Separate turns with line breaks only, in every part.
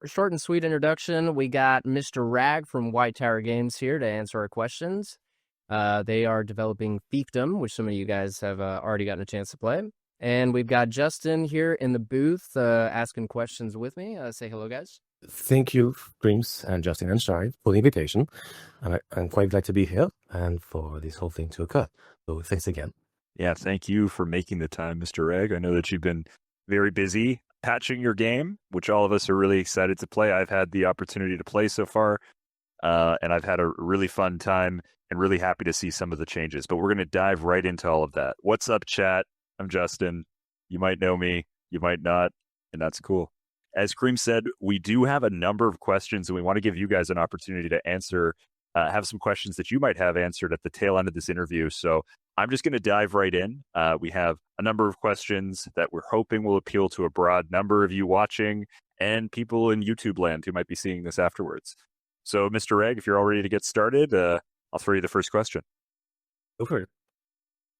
For a short and sweet introduction, we got Mr. Rag from White Tower Games here to answer our questions. They are developing Fiefdom, which some of you guys have already gotten a chance to play. And we've got Justin here in the booth asking questions with me. Say hello, guys.
Thank you, Dreams and Justin and Shari, for the invitation. I'm quite glad to be here and for this whole thing to occur. So thanks again.
Yeah, thank you for making the time, Mr. Reg. I know that you've been very busy patching your game, which all of us are really excited to play. I've had the opportunity to play so far, and I've had a really fun time and really happy to see some of the changes. But we're going to dive right into all of that. What's up, chat? I'm Justin. You might know me, you might not, and that's cool. As Cream said, we do have a number of questions, and we want to give you guys an opportunity to answer, have some questions that you might have answered at the tail end of this interview. So I'm just going to dive right in. We have a number of questions that we're hoping will appeal to a broad number of you watching and people in YouTube land who might be seeing this afterwards. So, Mr. Reg, if you're all ready to get started, I'll throw you the first question.
Go for it.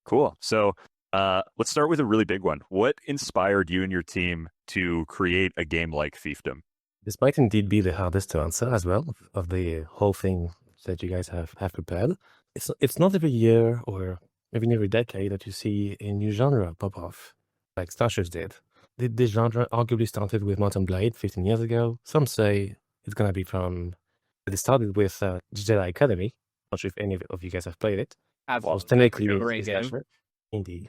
Cool. So let's start with a really big one. What inspired you and your team to create a game like Fiefdom?
This might indeed be the hardest to answer as well, of the whole thing that you guys have prepared. It's not every year or even every decade that you see a new genre pop off, like slashers did. The genre arguably started with Mountain Blade 15 years ago. Some say it's going to be from... It started with Jedi Academy. Not sure if any of you guys have played it.
Well,
technically
great game.
Indeed.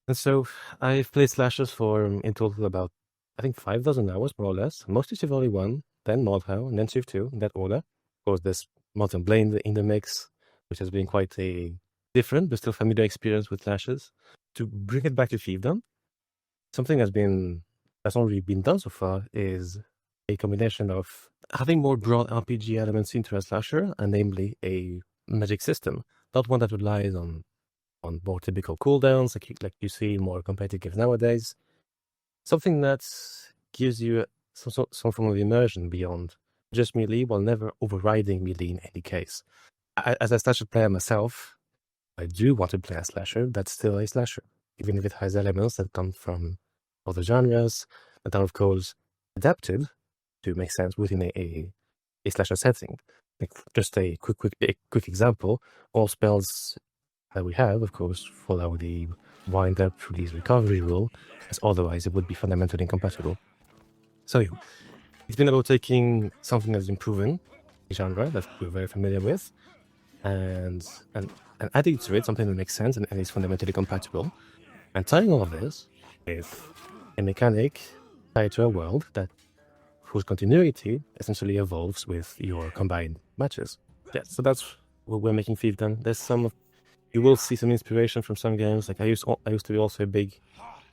And so I've played slashers for, in total, about, I think, 5,000 hours, more or less. Mostly Civ 1, then Mordhau, and then Civ 2, in that order. Of course, there's Mountain Blade in the mix, which has been quite a different but still familiar experience with slashers. To bring it back to Fiefdom, something that's not really been done so far is a combination of having more broad RPG elements into a slasher, and namely a magic system, not one that relies on more typical cooldowns like you see in more competitive games nowadays. Something that gives you some form of immersion beyond just melee, while never overriding melee in any case. As a slasher player myself, I do want to play a slasher that's still a slasher, even if it has elements that come from other genres that are, of course, adapted to make sense within a slasher setting. Like just a quick example, all spells that we have, of course, follow the wind up, release, recovery rule, as otherwise it would be fundamentally incompatible. So it's been about taking something that's been proven, a genre that we're very familiar with, and adding to it something that makes sense and is fundamentally compatible, and tying all of this with a mechanic tied to a world that whose continuity essentially evolves with your combined matches. Yeah, so that's what we're making Fiefdom. You will see some inspiration from some games. Like I used to be also a big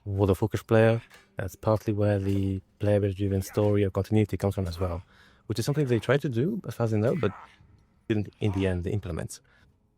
World of Warcraft player. That's partly where the player-driven story or continuity comes from as well, which is something they tried to do, as far as I know, but didn't in the end implement.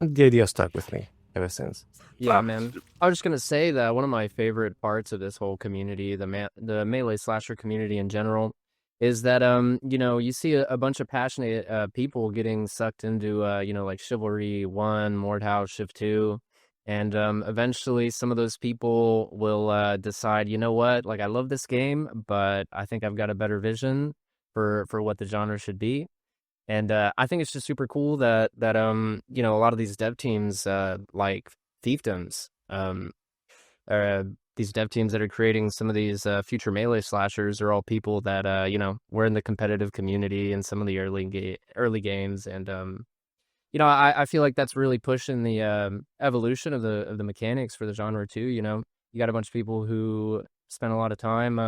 And the idea stuck with me ever since.
Yeah, man. I was just going to say that one of my favorite parts of this whole community, the melee slasher community in general, is that, you see a bunch of passionate people getting sucked into, like Chivalry 1, Mordhau, Civ 2. And eventually some of those people will decide, you know what, like I love this game, but I think I've got a better vision for what the genre should be. And I think it's just super cool that a lot of these dev teams like Fiefdoms, these dev teams that are creating some of these future melee slashers are all people that were in the competitive community in some of the early games, and I feel like that's really pushing the evolution of the mechanics for the genre too. You got a bunch of people who spend a lot of time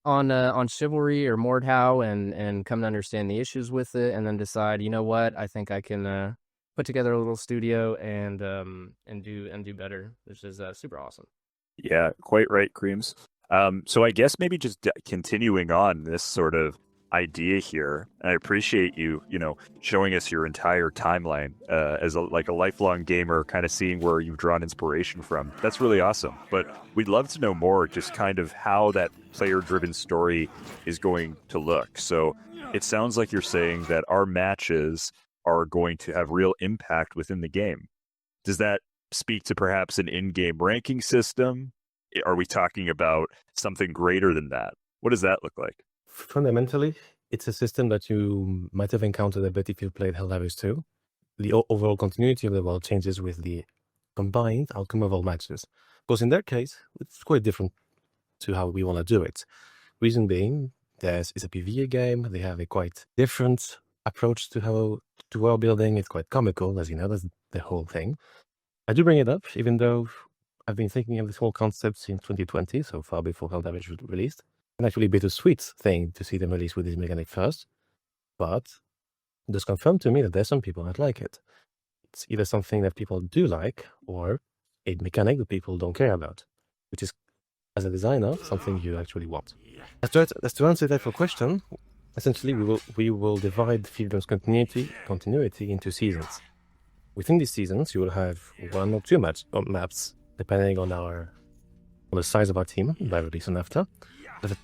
on Chivalry or Mordhau and come to understand the issues with it, and then decide, you know what, I think I can put together a little studio and do better, which is super awesome.
Yeah, quite right, Creams. So I guess maybe just continuing on this sort of idea here, and I appreciate you showing us your entire timeline as a lifelong gamer, kind of seeing where you've drawn inspiration from. That's really awesome. But we'd love to know more, just kind of how that player-driven story is going to look. So it sounds like you're saying that our matches are going to have real impact within the game. Does that speak to perhaps an in-game ranking system? Are we talking about something greater than that? What does that look like?
Fundamentally, It's a system that you might have encountered a bit if you played Helldivers 2. The overall continuity of the world changes with the combined outcome of all matches. Because in their case, it's quite different to how we want to do it. Reason being, it's a PvE game. They have a quite different approach to world building. It's quite comical, as you know, that's the whole thing. I do bring it up, even though I've been thinking of this whole concept since 2020, so far before Helldivers was released. And actually a bittersweet thing to see them release with this mechanic first. But it does confirm to me that there's some people that like it. It's either something that people do like or a mechanic that people don't care about, which is, as a designer, something you actually want. As to answer that for question, essentially we will divide Fiefdom's continuity into seasons. Within these seasons, you will have 1 or 2 maps, depending on the size of our team, by release and after,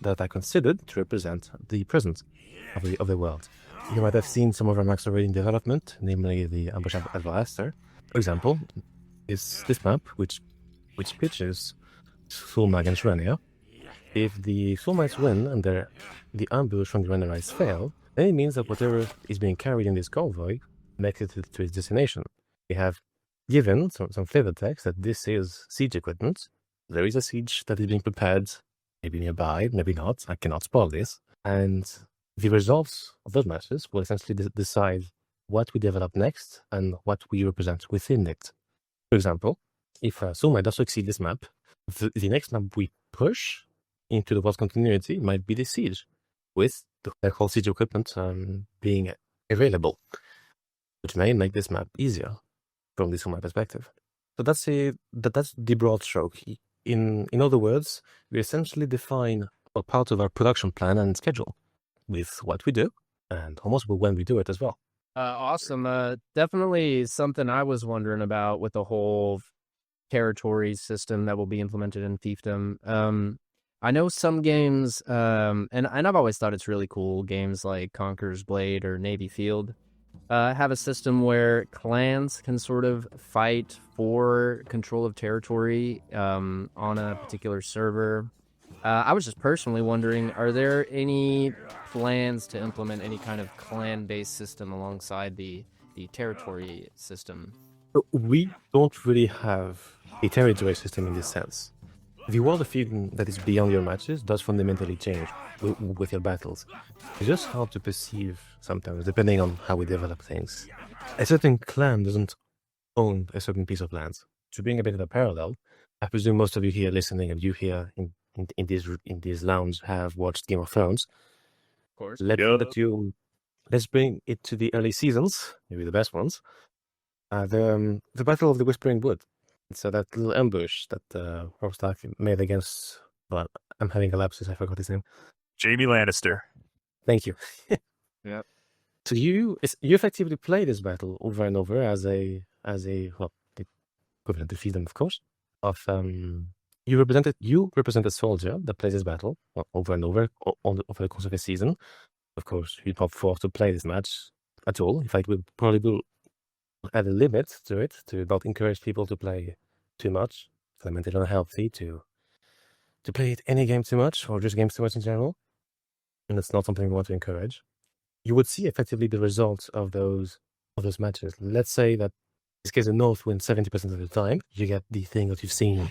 that are considered to represent the present of the world. You might have seen some of our maps already in development, namely the Ambush Advaster. For example, is this map, which pitches Sulma against Renia. If the Sulmites win and the ambush from the Rennerites fail, then it means that whatever is being carried in this convoy makes it to its destination. We have given some flavor text that this is siege equipment. There is a siege that is being prepared, maybe nearby, maybe not. I cannot spoil this. And the results of those matches will essentially decide what we develop next and what we represent within it. For example, if Sulmite does succeed this map, the next map we push into the world's continuity might be the siege, with the whole siege equipment being available, which may make this map easier from the Sulmite perspective. So that's the broad stroke. In other words, we essentially define a part of our production plan and schedule with what we do and almost when we do it as well.
Awesome. Definitely something I was wondering about with the whole territory system that will be implemented in Fiefdom. I know some games, and I've always thought it's really cool, games like Conqueror's Blade or Navy Field, have a system where clans can sort of fight for control of territory on a particular server. I was just personally wondering, are there any plans to implement any kind of clan-based system alongside the territory system?
We don't really have a territory system in this sense. The world of Fiefdom that is beyond your matches does fundamentally change with your battles. It's just hard to perceive sometimes, depending on how we develop things. A certain clan doesn't own a certain piece of land. To bring a bit of a parallel, I presume most of you here listening and you here in this lounge have watched Game of Thrones.
Of course.
Let's bring it to the early seasons, maybe the best ones. The Battle of the Whispering Wood. So that little ambush that Robb Stark made against. Well, I'm having a lapsus. I forgot his name.
Jaime Lannister.
Thank you.
Yep.
So you effectively play this battle over and over as the equivalent to Fiefdom, of course. You represent a soldier that plays this battle over and over over the course of a season. Of course, you're not forced to play this match at all. In fact, we probably will add a limit to it to not encourage people to play too much. Fundamentally unhealthy to play any game too much or just games too much in general. And it's not something we want to encourage. You would see effectively the results of those matches. Let's say that in this case the North wins 70% of the time. You get the thing that you've seen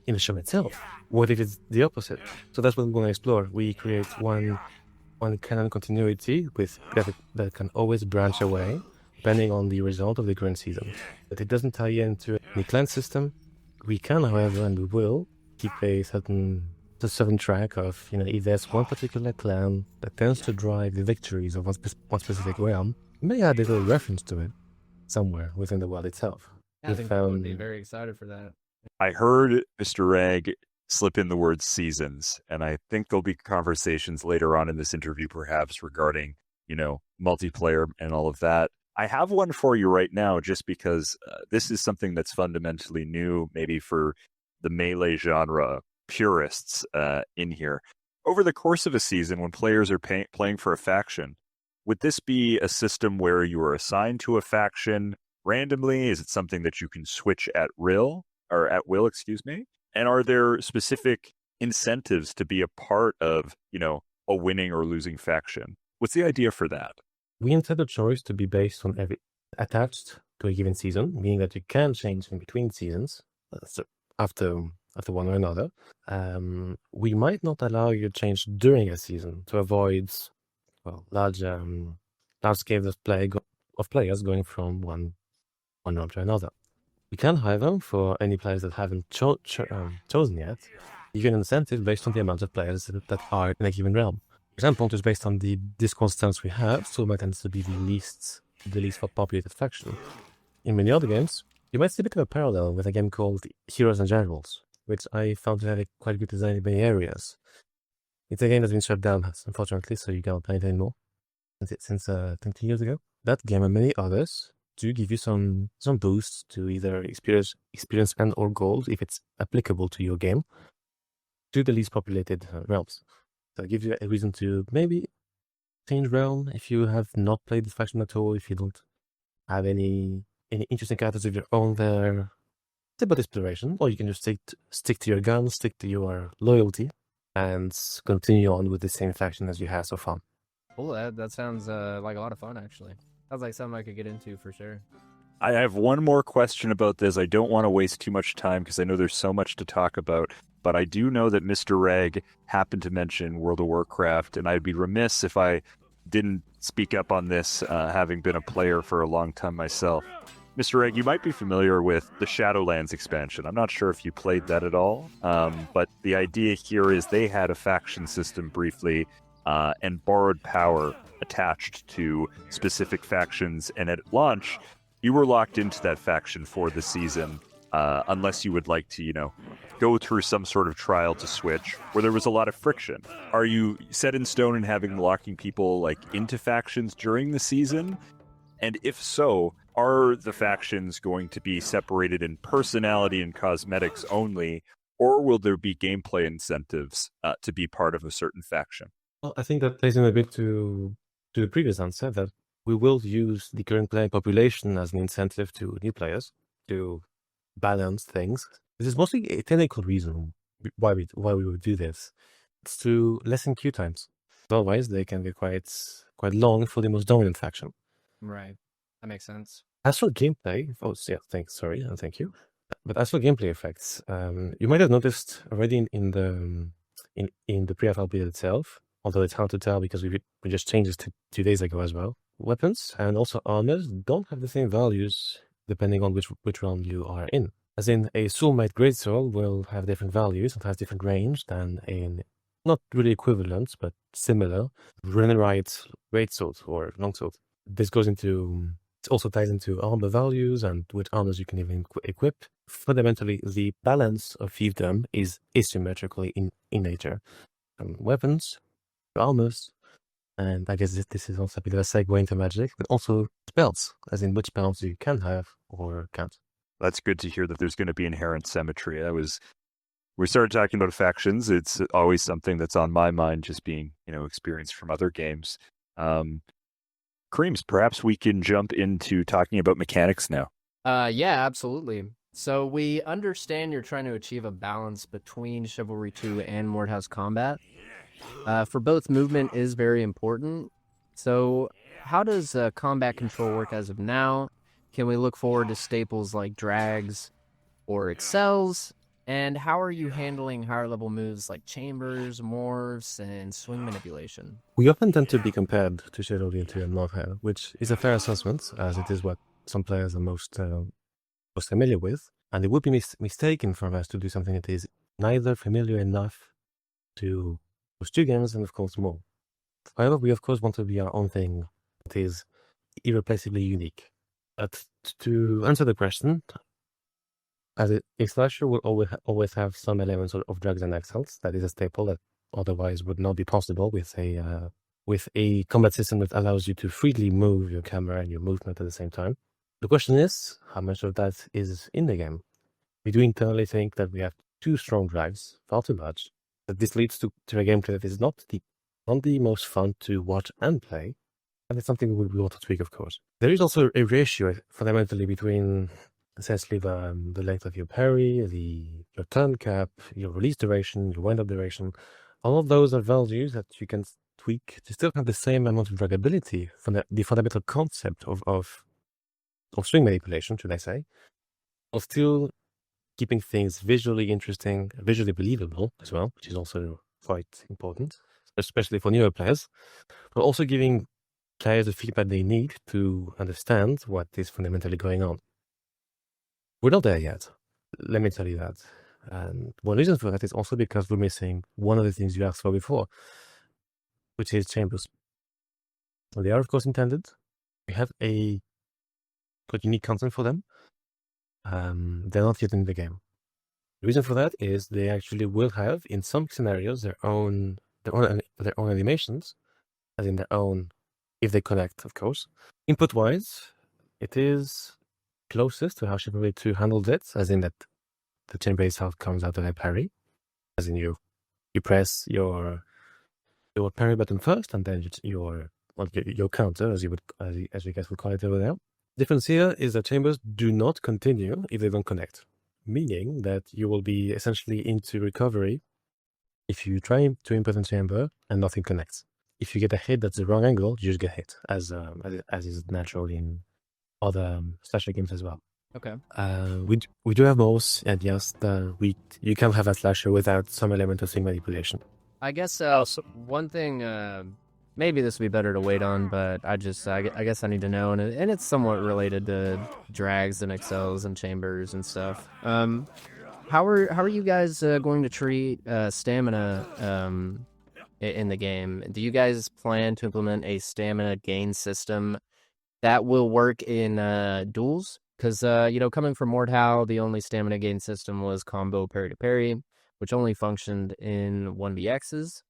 in the show itself. What if it's the opposite? So that's what we're going to explore. We create one canon continuity with that can always branch away depending on the result of the current season. But it doesn't tie into any clan system. We can, however, and we will, keep a certain track of, if there's one particular clan that tends to drive the victories of one specific realm, we may add a little reference to it somewhere within the world itself.
I think I would be very excited for that.
I heard Mr. Reg slip in the word seasons, and I think there'll be conversations later on in this interview perhaps regarding, multiplayer and all of that. I have one for you right now just because this is something that's fundamentally new, maybe for the melee genre purists in here. Over the course of a season, when players are playing for a faction, would this be a system where you are assigned to a faction randomly? Is it something that you can switch at will? And are there specific incentives to be a part of, a winning or losing faction? What's the idea for that?
We intend the choice to be based on attached to a given season, meaning that you can change in between seasons, so after one or another. We might not allow you to change during a season to avoid large scales of players going from one realm to another. We can, however, for any players that haven't chosen yet, give an incentive based on the amount of players that are in a given realm. For example, just based on the Discord stance we have, Sulma tends to be the least populated faction. In many other games, you might see a bit of a parallel with a game called Heroes and Generals, which I found to have a quite good design in many areas. It's a game that's been shut down, unfortunately, so you can't play it anymore since 20 years ago. That game and many others do give you some boosts to either experience and or gold, if it's applicable to your game, to the least populated realms. So it gives you a reason to maybe change realm if you have not played this faction at all, if you don't have any interesting characters of your own there. It's about exploration, or you can just stick to your guns, stick to your loyalty, and continue on with the same faction as you have so far.
Cool, that sounds like a lot of fun, actually. Sounds like something I could get into for sure.
I have one more question about this. I don't want to waste too much time because I know there's so much to talk about, but I do know that Mr. Reg happened to mention World of Warcraft, and I'd be remiss if I didn't speak up on this, having been a player for a long time myself. Mr. Reg, you might be familiar with the Shadowlands expansion. I'm not sure if you played that at all, but the idea here is they had a faction system briefly and borrowed power attached to specific factions, and at launch, you were locked into that faction for the season, unless you would like to, go through some sort of trial to switch, where there was a lot of friction. Are you set in stone in having locking people into factions during the season? And if so, are the factions going to be separated in personality and cosmetics only, or will there be gameplay incentives to be part of a certain faction?
Well, I think that plays in a bit to the previous answer, that we will use the current player population as an incentive to new players to balance things. This is mostly a technical reason why we would do this. It's to lessen queue times. Otherwise, they can be quite long for the most dominant faction.
Right. That makes sense.
As for gameplay, thank you. But as for gameplay effects, you might have noticed already in the pre-alpha build itself, although it's hard to tell because we just changed this 2 days ago as well. Weapons and also armors don't have the same values depending on which realm you are in. As in, a soulmate greatsword will have different values and has different range than a not really equivalent but similar Rennerite greatsword or longsword. This goes into it also ties into armor values and which armors you can even equip. Fundamentally, the balance of Fiefdom is asymmetrically in nature. Weapons, armors, and I guess this is also a bit of a segue into magic, but also spells, as in which spells you can have or can't.
That's good to hear that there's going to be inherent symmetry. We started talking about factions. It's always something that's on my mind, just being, experienced from other games. Creams, perhaps we can jump into talking about mechanics now.
Yeah, absolutely. So we understand you're trying to achieve a balance between Chivalry 2 and Mordhaus combat. For both, movement is very important. So how does combat control work as of now? Can we look forward to staples like drags or excels? And how are you handling higher level moves like chambers, morphs, and swing manipulation?
We often tend to be compared to Chivalry 2 and Mordhaus, which is a fair assessment, as it is what some players are most familiar with. And it would be mistaken for us to do something that is neither familiar enough to those two games and, of course, more. However, we, of course, want to be our own thing that is irreplaceably unique. But to answer the question, as a slasher will always have some elements of drags and excels. That is a staple that otherwise would not be possible with a combat system that allows you to freely move your camera and your movement at the same time. The question is, how much of that is in the game? We do internally think that we have too strong drives, far too much. That this leads to a gameplay that is not the most fun to watch and play. And it's something we want to tweak, of course. There is also a ratio fundamentally between essentially the length of your parry, your turn cap, your release duration, your wind-up duration. All of those are values that you can tweak to still have the same amount of dragability from the fundamental concept of string manipulation, should I say, while still keeping things visually interesting, visually believable as well, which is also quite important, especially for newer players, but also giving players the feedback they need to understand what is fundamentally going on. We're not there yet. Let me tell you that. And one reason for that is also because we're missing one of the things you asked for before, which is chambers. They are, of course, intended. We have a quite unique content for them. They're not yet in the game. The reason for that is they actually will have, in some scenarios, their own animations, as in their own, if they connect, of course. Input-wise, it is closest to how Chivalry 2 handled it, as in that the chamber itself comes out of a parry, as in you press your parry button first, and then your counter, as you guys would call it over there. Difference here is that chambers do not continue if they don't connect, meaning that you will be essentially into recovery if you try to input a chamber and nothing connects. If you get a hit that's the wrong angle, you just get hit, as is natural in other slasher games as well.
Okay.
We do have modes, and yes, you can have a slasher without some element of string manipulation.
I guess one thing, maybe this would be better to wait on, but I guess I need to know, and it's somewhat related to drags and excels and chambers and stuff. How are you guys going to treat stamina in the game? Do you guys plan to implement a stamina gain system that will work in duels? Because coming from Mordhau, the only stamina gain system was combo parry to parry, which only functioned in 1vx's.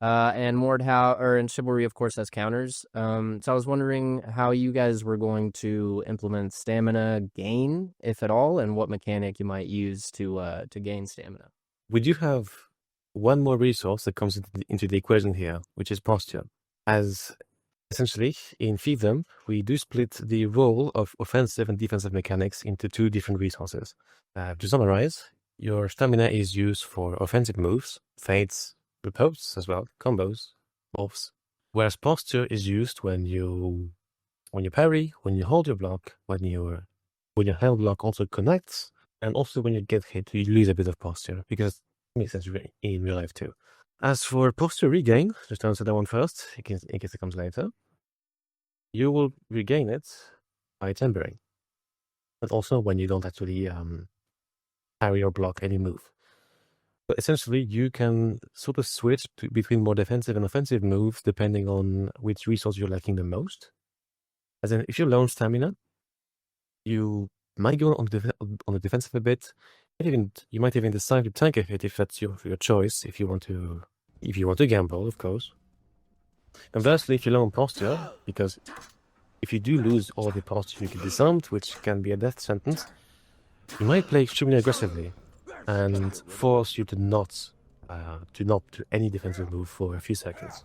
And Mordhau, or in Chivalry, of course, has counters. So I was wondering how you guys were going to implement stamina gain, if at all, and what mechanic you might use to gain stamina.
We do have one more resource that comes into the equation here, which is posture. As essentially, in Fiefdom, we do split the role of offensive and defensive mechanics into two different resources. To summarize, your stamina is used for offensive moves, feints, repose as well, combos, morphs. Whereas posture is used when you parry, when you hold your block, when your held block also connects, and also when you get hit, you lose a bit of posture, because it makes sense in real life too. As for posture regain, just to answer that one first, in case it comes later, you will regain it by timbering, but also when you don't actually parry or block any move. But essentially, you can sort of switch between more defensive and offensive moves depending on which resource you're lacking the most. As in, if you're low on stamina, you might go on the defensive a bit. You might even decide to tank a hit if that's your choice. If you want to gamble, of course. Conversely, if you're low on posture, because if you do lose all the posture, you get disarmed, which can be a death sentence. You might play extremely aggressively and force you to not do any defensive move for a few seconds.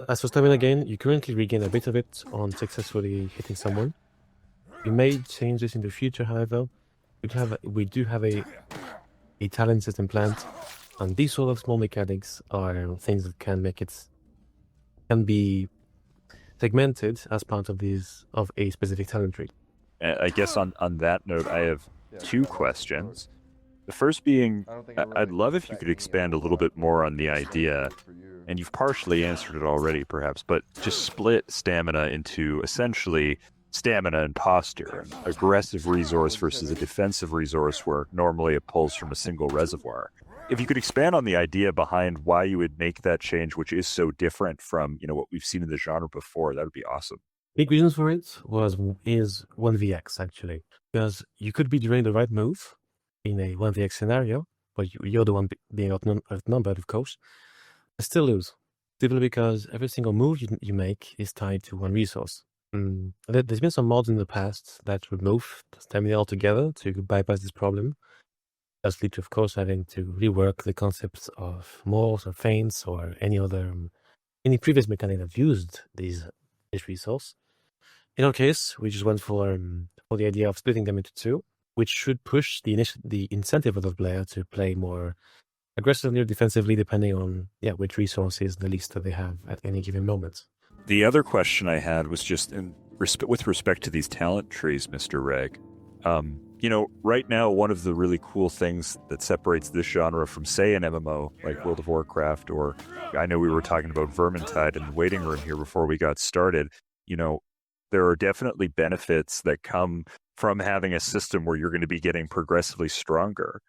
As for stamina gain, you currently regain a bit of it on successfully hitting someone. We may change this in the future, however. We do have a talent system planned, and these sort of small mechanics are things that can be segmented as part of a specific talent tree.
I guess on that note, I have two questions. The first being, I'd love if you could expand a little bit more on the idea, and you've partially answered it already perhaps, but just split stamina into essentially stamina and posture, an aggressive resource versus a defensive resource where normally it pulls from a single reservoir. If you could expand on the idea behind why you would make that change, which is so different from what we've seen in the genre before, that would be awesome.
Big reasons for it is 1vx actually, because you could be doing the right move in a 1vx scenario, but you're the one being outnumbered, of course, and still lose. Simply because every single move you make is tied to one resource. There's been some mods in the past that remove stamina altogether to bypass this problem. That's lead to, of course, having to rework the concepts of morphs or feints or any previous mechanic that used this resource. In our case, we just went for the idea of splitting them into two, which should push the incentive of the player to play more aggressively or defensively, depending on which resources the list that they have at any given moment.
The other question I had was just with respect to these talent trees, Mr. Reg. Right now, one of the really cool things that separates this genre from, say, an MMO like World of Warcraft, or I know we were talking about Vermintide in the waiting room here before we got started. There are definitely benefits that come from having a system where you're going to be getting progressively stronger.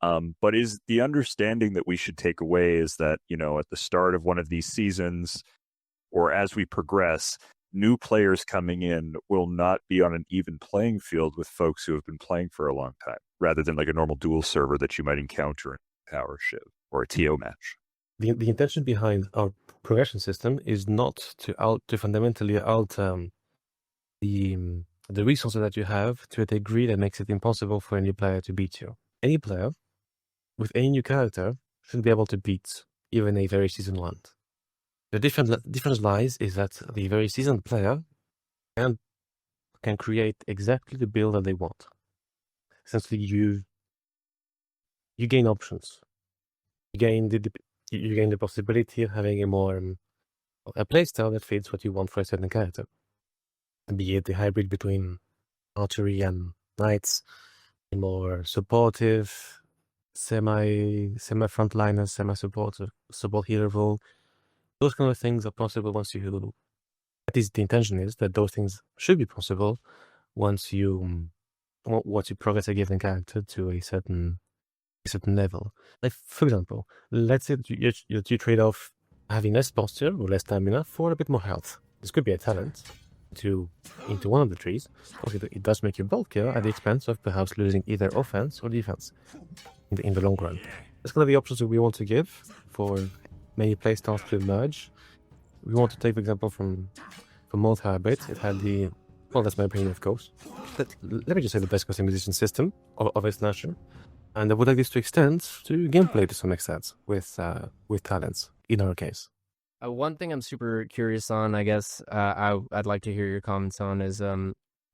But is the understanding that we should take away is that, at the start of one of these seasons, or as we progress, new players coming in will not be on an even playing field with folks who have been playing for a long time, rather than like a normal dual server that you might encounter in Power Shiv or a TO match.
The intention behind our progression system is not to fundamentally alter the resources that you have to a degree that makes it impossible for any player to beat you. Any player with any new character should be able to beat even a very seasoned one. The difference lies is that the very seasoned player can create exactly the build that they want. Essentially, you gain options. You gain the possibility of having a playstyle that fits what you want for a certain character. Be it the hybrid between archery and knights, a more supportive, semi frontliner, semi supportive, support healer role. Those kind of things are possible once you. At least the intention is that those things should be possible once you progress a given character to a certain level. Like, for example, let's say you trade off having less posture or less stamina for a bit more health. This could be a talent into one of the trees. Okay, it does make you bulkier at the expense of perhaps losing either offense or defense in the long run. That's kind of the options that we want to give for many playstyles to emerge. We want to take, for example, from Mothra a bit. It had that's my opinion, of course. Let me just say the best customization system of a slasher. And I would like this to extend to gameplay to some extent with talents, in our case.
One thing I'm super curious on, I guess, I'd like to hear your comments on is,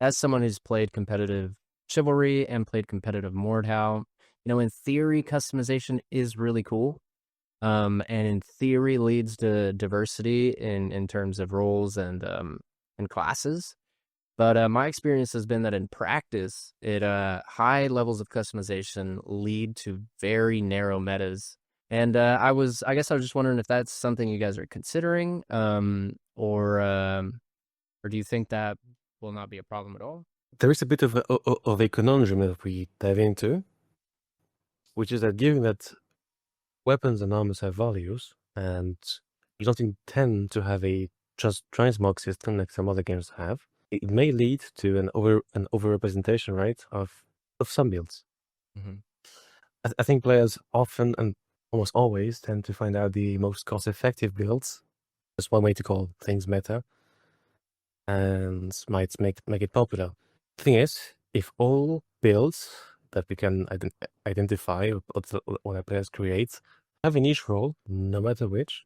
as someone who's played competitive Chivalry and played competitive Mordhau, in theory, customization is really cool. And in theory leads to diversity in terms of roles and classes. But my experience has been that in practice, high levels of customization lead to very narrow metas. And I guess I was just wondering if that's something you guys are considering, or do you think that will not be a problem at all?
There is a bit of a conundrum that we dive into, which is that given that weapons and armors have values, and you don't intend to have a just transmog system like some other games have, it may lead to an overrepresentation, right, of some builds.
Mm-hmm.
I think players often and almost always tend to find out the most cost-effective builds. That's one way to call things meta, and might make it popular. The thing is, if all builds that we can identify or players create have a niche role, no matter which,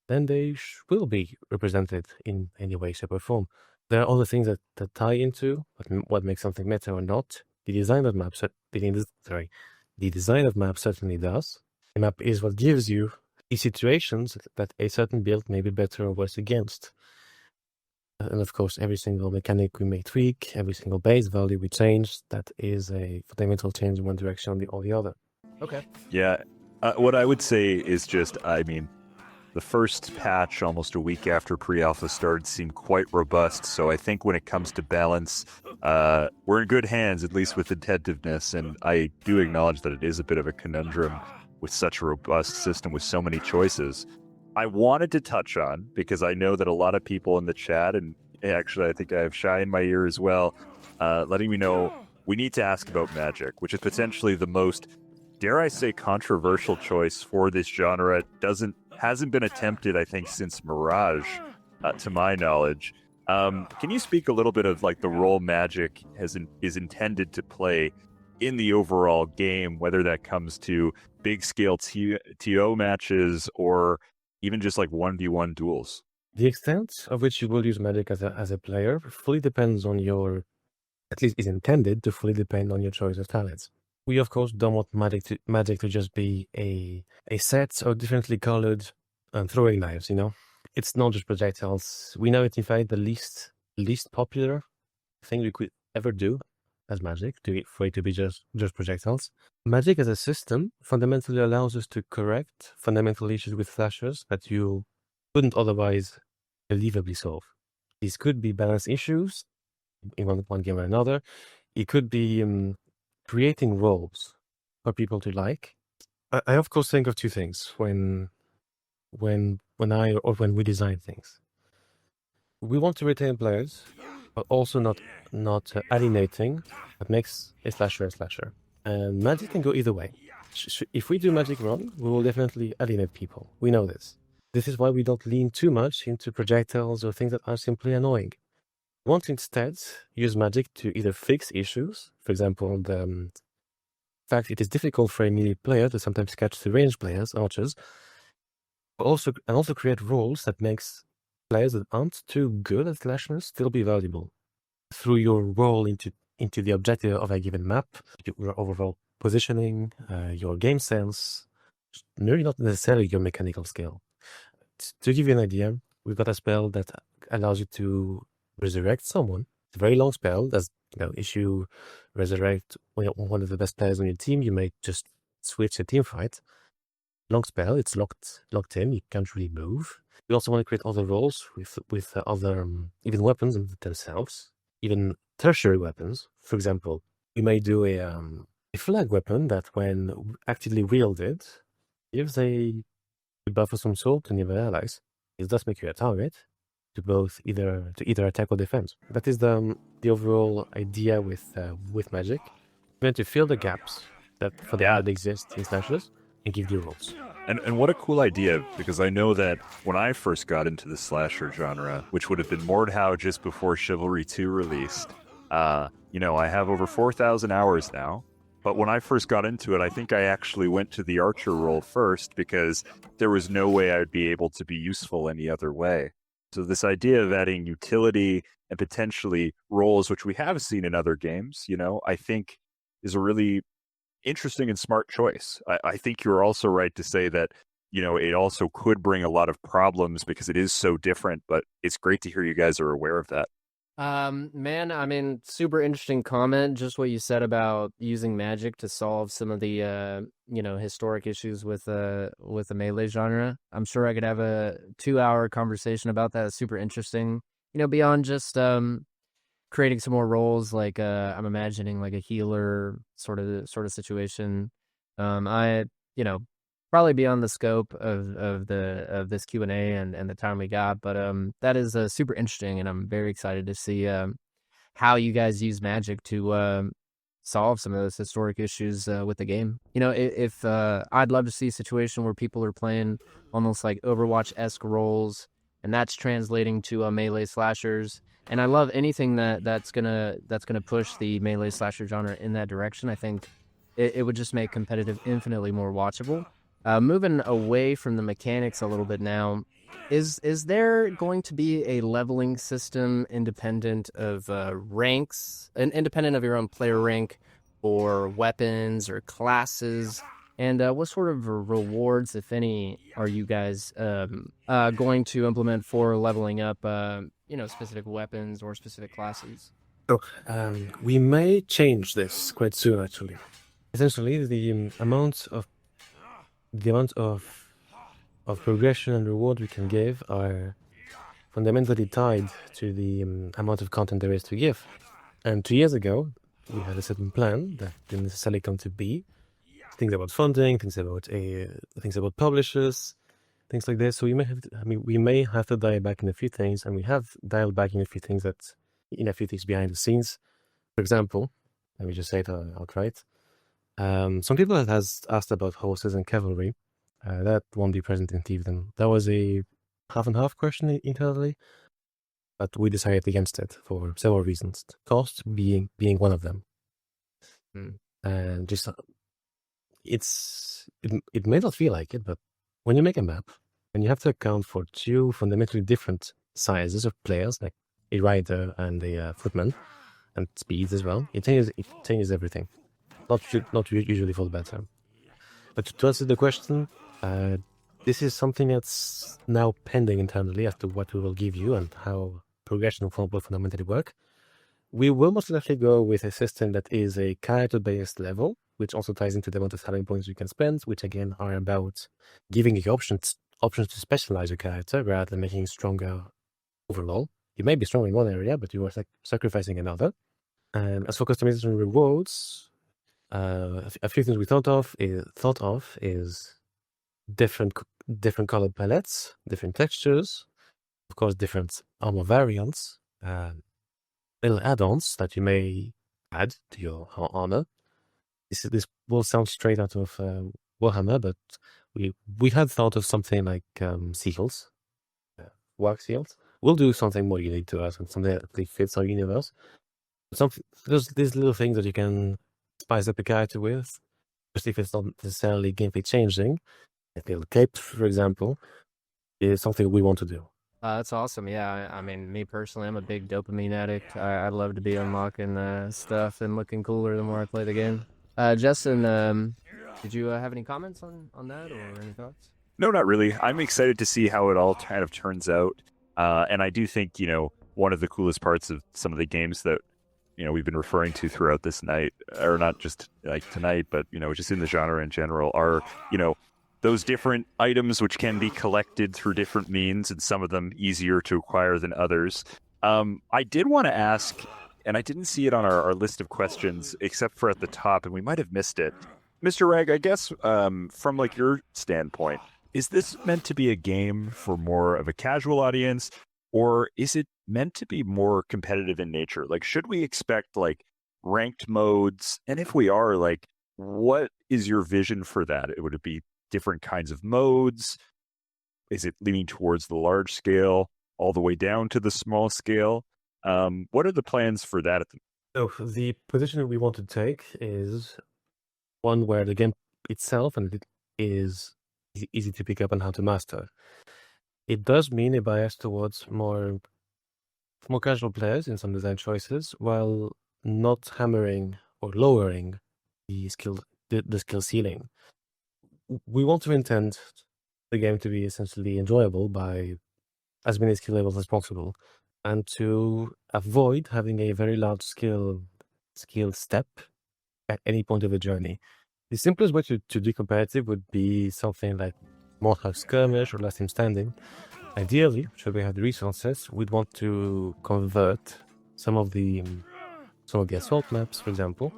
then they will be represented in any way, shape, or form. There are other things that tie into what makes something meta or not. The design of maps, the design of maps certainly does. The map is what gives you the situations that a certain build may be better or worse against. And of course, every single mechanic we may tweak, every single base value we change, that is a fundamental change in one direction or the other.
Okay.
Yeah. What I would say is just, the first patch almost a week after pre-alpha started seemed quite robust. So I think when it comes to balance, we're in good hands, at least with attentiveness. And I do acknowledge that it is a bit of a conundrum with such a robust system with so many choices. I wanted to touch on, because I know that a lot of people in the chat, and actually I think I have Shy in my ear as well, letting me know we need to ask about magic, which is potentially the most, dare I say, controversial choice for this genre. Hasn't been attempted, I think, since Mirage, to my knowledge. Can you speak a little bit of like the role magic is intended to play in the overall game, whether that comes to big scale TO matches or even just like 1v1 duels?
The extent of which you will use magic as a player fully depends on at least is intended to fully depend on your choice of talents. We of course don't want magic to just be a set of differently colored throwing knives. It's not just projectiles. We know it's in fact the least popular thing we could ever do as magic, for it to be just projectiles. Magic as a system fundamentally allows us to correct fundamental issues with slashers that you couldn't otherwise believably solve. These could be balance issues in one game or another. It could be creating roles for people to like. I of course think of two things when we design things. We want to retain players, but also not alienating. That makes a slasher a slasher. And magic can go either way. If we do magic wrong, we will definitely alienate people. We know this. This is why we don't lean too much into projectiles or things that are simply annoying. We want to instead use magic to either fix issues, for example, the fact it is difficult for a melee player to sometimes catch the ranged players, archers, but also create rules that makes players that aren't too good at slashers still be valuable through your role into the objective of a given map, your overall positioning, your game sense, not necessarily your mechanical skill. To give you an idea, we've got a spell that allows you to resurrect someone. It's a very long spell. If you resurrect one of the best players on your team, you may just switch a team fight. Long spell, it's locked in, you can't really move. We also want to create other roles with other even weapons themselves, even tertiary weapons. For example, we may do a flag weapon that, when actively wielded, gives a buff of some sort to nearby allies. It does make you a target to either attack or defend. That is the overall idea with magic. We're going to fill the gaps that exist in slashers and give you roles.
And what a cool idea, because I know that when I first got into the slasher genre, which would have been Mordhau just before Chivalry 2 released, I have over 4,000 hours now. But when I first got into it, I think I actually went to the archer role first because there was no way I would be able to be useful any other way. So this idea of adding utility and potentially roles, which we have seen in other games, I think is a really interesting and smart choice. I think you're also right to say that, it also could bring a lot of problems because it is so different, but it's great to hear you guys are aware of that.
Man, I mean, super interesting comment. Just what you said about using magic to solve some of the, historic issues with the melee genre. I'm sure I could have a 2-hour conversation about that. It's super interesting. Beyond just, creating some more roles, like I'm imagining like a healer sort of situation. I probably beyond the scope of this Q&A and the time we got, but that is super interesting, and I'm very excited to see how you guys use magic to solve some of those historic issues with the game. If I'd love to see a situation where people are playing almost like Overwatch-esque roles, and that's translating to melee slashers. And I love anything that's gonna push the melee slasher genre in that direction. I think it would just make competitive infinitely more watchable. Moving away from the mechanics a little bit now, is there going to be a leveling system independent of ranks, and independent of your own player rank, or weapons or classes? And what sort of rewards, if any, are you guys going to implement for leveling up, specific weapons or specific classes?
So we may change this quite soon, actually. Essentially, the amount of progression and reward we can give are fundamentally tied to the amount of content there is to give. And 2 years ago, we had a certain plan that didn't necessarily come to be. Things about funding, things about publishers, things like this. So we may have to dial back in a few things, and we have dialed back in a few things behind the scenes. For example, let me just say it outright. Some people have asked about horses and cavalry. That won't be present in Fiefdom. That was a half and half question internally, but we decided against it for several reasons. Cost being one of them, and just. It may not feel like it, but when you make a map and you have to account for two fundamentally different sizes of players, like a rider and a footman, and speeds as well, it changes everything. not usually for the better. But to answer the question, this is something that's now pending internally as to what we will give you and how progression will fundamentally work. We will most likely go with a system that is a character-based level, which also ties into the amount of talent points you can spend, which again are about giving you options to specialize your character rather than making it stronger overall. You may be strong in one area, but you are sacrificing another. And as for customization rewards, a few things we thought of is different color palettes, different textures, of course, different armor variants, little add-ons that you may add to your armor. This will sound straight out of Warhammer, but we had thought of something like seals, wax seals. We'll do something more unique to us and something that really fits our universe. There's these little things that you can spice up a character with, especially if it's not necessarily gameplay changing. A little cape, for example, is something we want to do.
That's awesome. Yeah, I mean, me personally, I'm a big dopamine addict. I love to be unlocking stuff and looking cooler the more I play the game. Justin, did you have any comments on that or any thoughts?
No, not really. I'm excited to see how it all kind of turns out. And I do think, one of the coolest parts of some of the games that, we've been referring to throughout this night, or not just like tonight, but, just in the genre in general, are, those different items which can be collected through different means, and some of them easier to acquire than others. I did want to ask, and I didn't see it on our list of questions, except for at the top, and we might have missed it. Mr. Rag, I guess from like your standpoint, is this meant to be a game for more of a casual audience, or is it meant to be more competitive in nature? Like, should we expect like ranked modes? And if we are, like, what is your vision for that? Would it be different kinds of modes? Is it leaning towards the large scale all the way down to the small scale? What are the plans for that?
So the position we want to take is one where the game itself and it is easy to pick up and how to master. It does mean a bias towards more casual players in some design choices, while not hammering or lowering the skill ceiling. We want to intend the game to be essentially enjoyable by as many skill levels as possible, and to avoid having a very large skill step at any point of the journey. The simplest way to do competitive would be something like Mordhau Skirmish or Last Team Standing. Ideally, should we have the resources, we'd want to convert some of the assault maps, for example,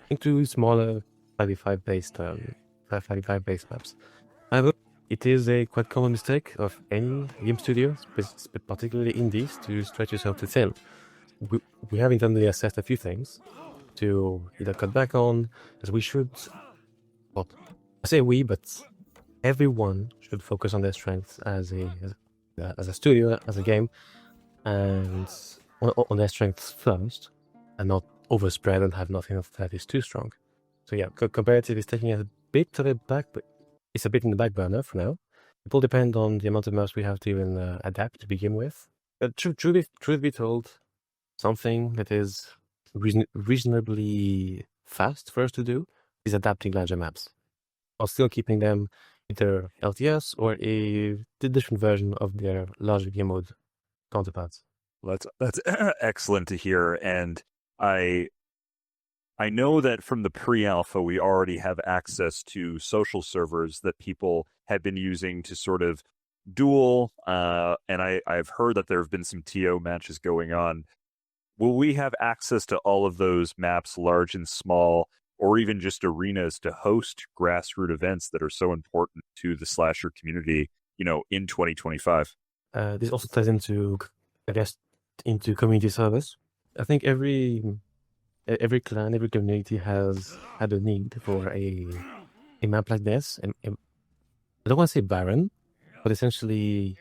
into smaller 5v5 based maps. However, it is a quite common mistake of any game studio, particularly indies, to stretch yourself too thin. We have internally assessed a few things to either cut back on, as we should. Well, I say we, but everyone should focus on their strengths as a studio, as a game, and on their strengths first, and not overspread and have nothing that is too strong. So yeah, competitive is taking a bit of it back, but it's a bit in the back burner for now. It will depend on the amount of maps we have to even adapt to begin with. Truth be told, something that is reasonably fast for us to do is adapting larger maps, while still keeping them either LTS or a different version of their larger game mode counterparts.
Well, that's excellent to hear, and I know that from the pre-alpha, we already have access to social servers that people have been using to sort of duel, and I've heard that there have been some TO matches going on. Will we have access to all of those maps, large and small, or even just arenas to host grassroots events that are so important to the slasher community, in 2025?
This also ties into, I guess, into community service. I think every clan, every community has had a need for a map like this. And I don't want to say barren, but essentially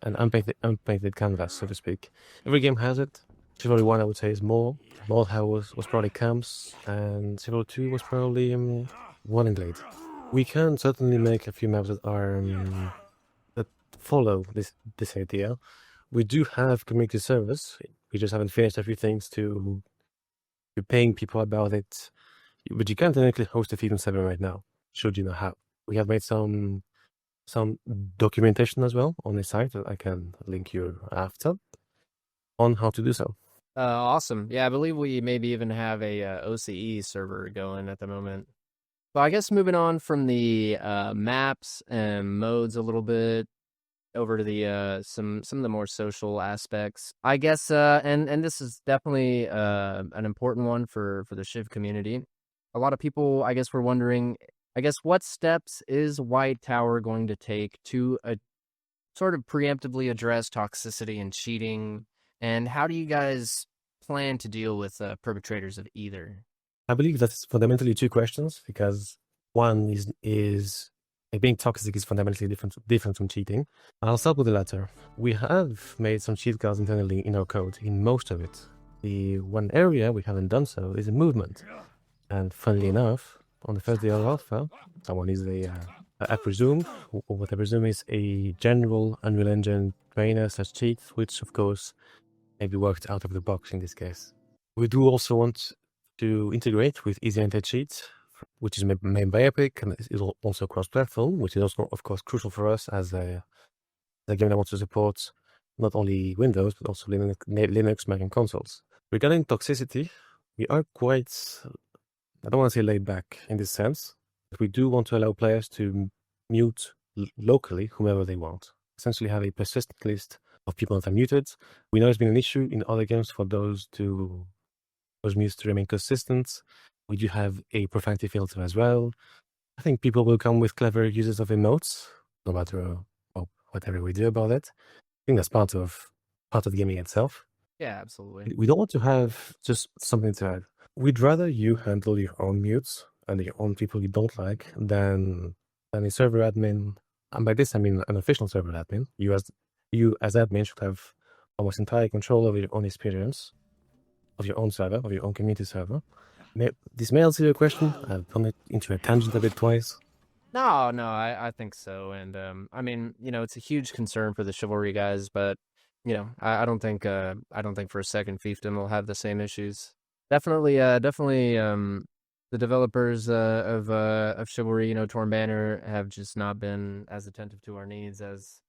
an unpainted canvas, so to speak. Every game has it. Chivalry 1, I would say, is more. Mordhau was probably camps, and Chivalry 2 was probably One and Glade. We can certainly make a few maps that are that follow this idea. We do have community service. We just haven't finished a few things to paying people about it, But you can technically host a Fiefdom server right now, should you know how. We have made some documentation as well on the site that I can link you after on how to do so.
Awesome. Yeah, I believe we maybe even have a OCE server going at the moment. Well, I guess moving on from the maps and modes a little bit over to the some of the more social aspects. I guess and this is definitely an important one for the Shiv community. A lot of people, I guess, were wondering, I guess, what steps is White Tower going to take to sort of preemptively address toxicity and cheating, and how do you guys plan to deal with perpetrators of either?
I believe that's fundamentally two questions, because one is being toxic is fundamentally different from cheating. I'll start with the latter. We have made some cheat codes internally in our code, in most of it. The one area we haven't done so is in movement. And funnily enough, on the first day of alpha, someone is I presume, or what I presume is a general Unreal Engine trainer / cheat, which of course maybe worked out of the box in this case. We do also want to integrate with easy anti-cheat, which is made by Epic, and is also cross-platform, which is also, of course, crucial for us as a game that wants to support not only Windows, but also Linux, Mac, and consoles. Regarding toxicity, we are quite, I don't want to say laid back in this sense, but we do want to allow players to mute locally whomever they want. Essentially have a persistent list of people that are muted. We know it's been an issue in other games for those mutes to remain consistent. We do have a profanity filter as well. I think people will come with clever uses of emotes, no matter whatever we do about it. I think that's part of the gaming itself.
Yeah, absolutely.
We don't want to have just something to add. We'd rather you handle your own mutes and your own people you don't like than a server admin. And by this I mean an official server admin. You as admin should have almost entire control over your own experience, of your own server, of your own community server. This may answer your question. I've gone into a tangent a bit twice.
No, I think so. And I mean, it's a huge concern for the Chivalry guys, but I don't think for a second Fiefdom will have the same issues. Definitely the developers of Chivalry, Torn Banner, have just not been as attentive to our needs as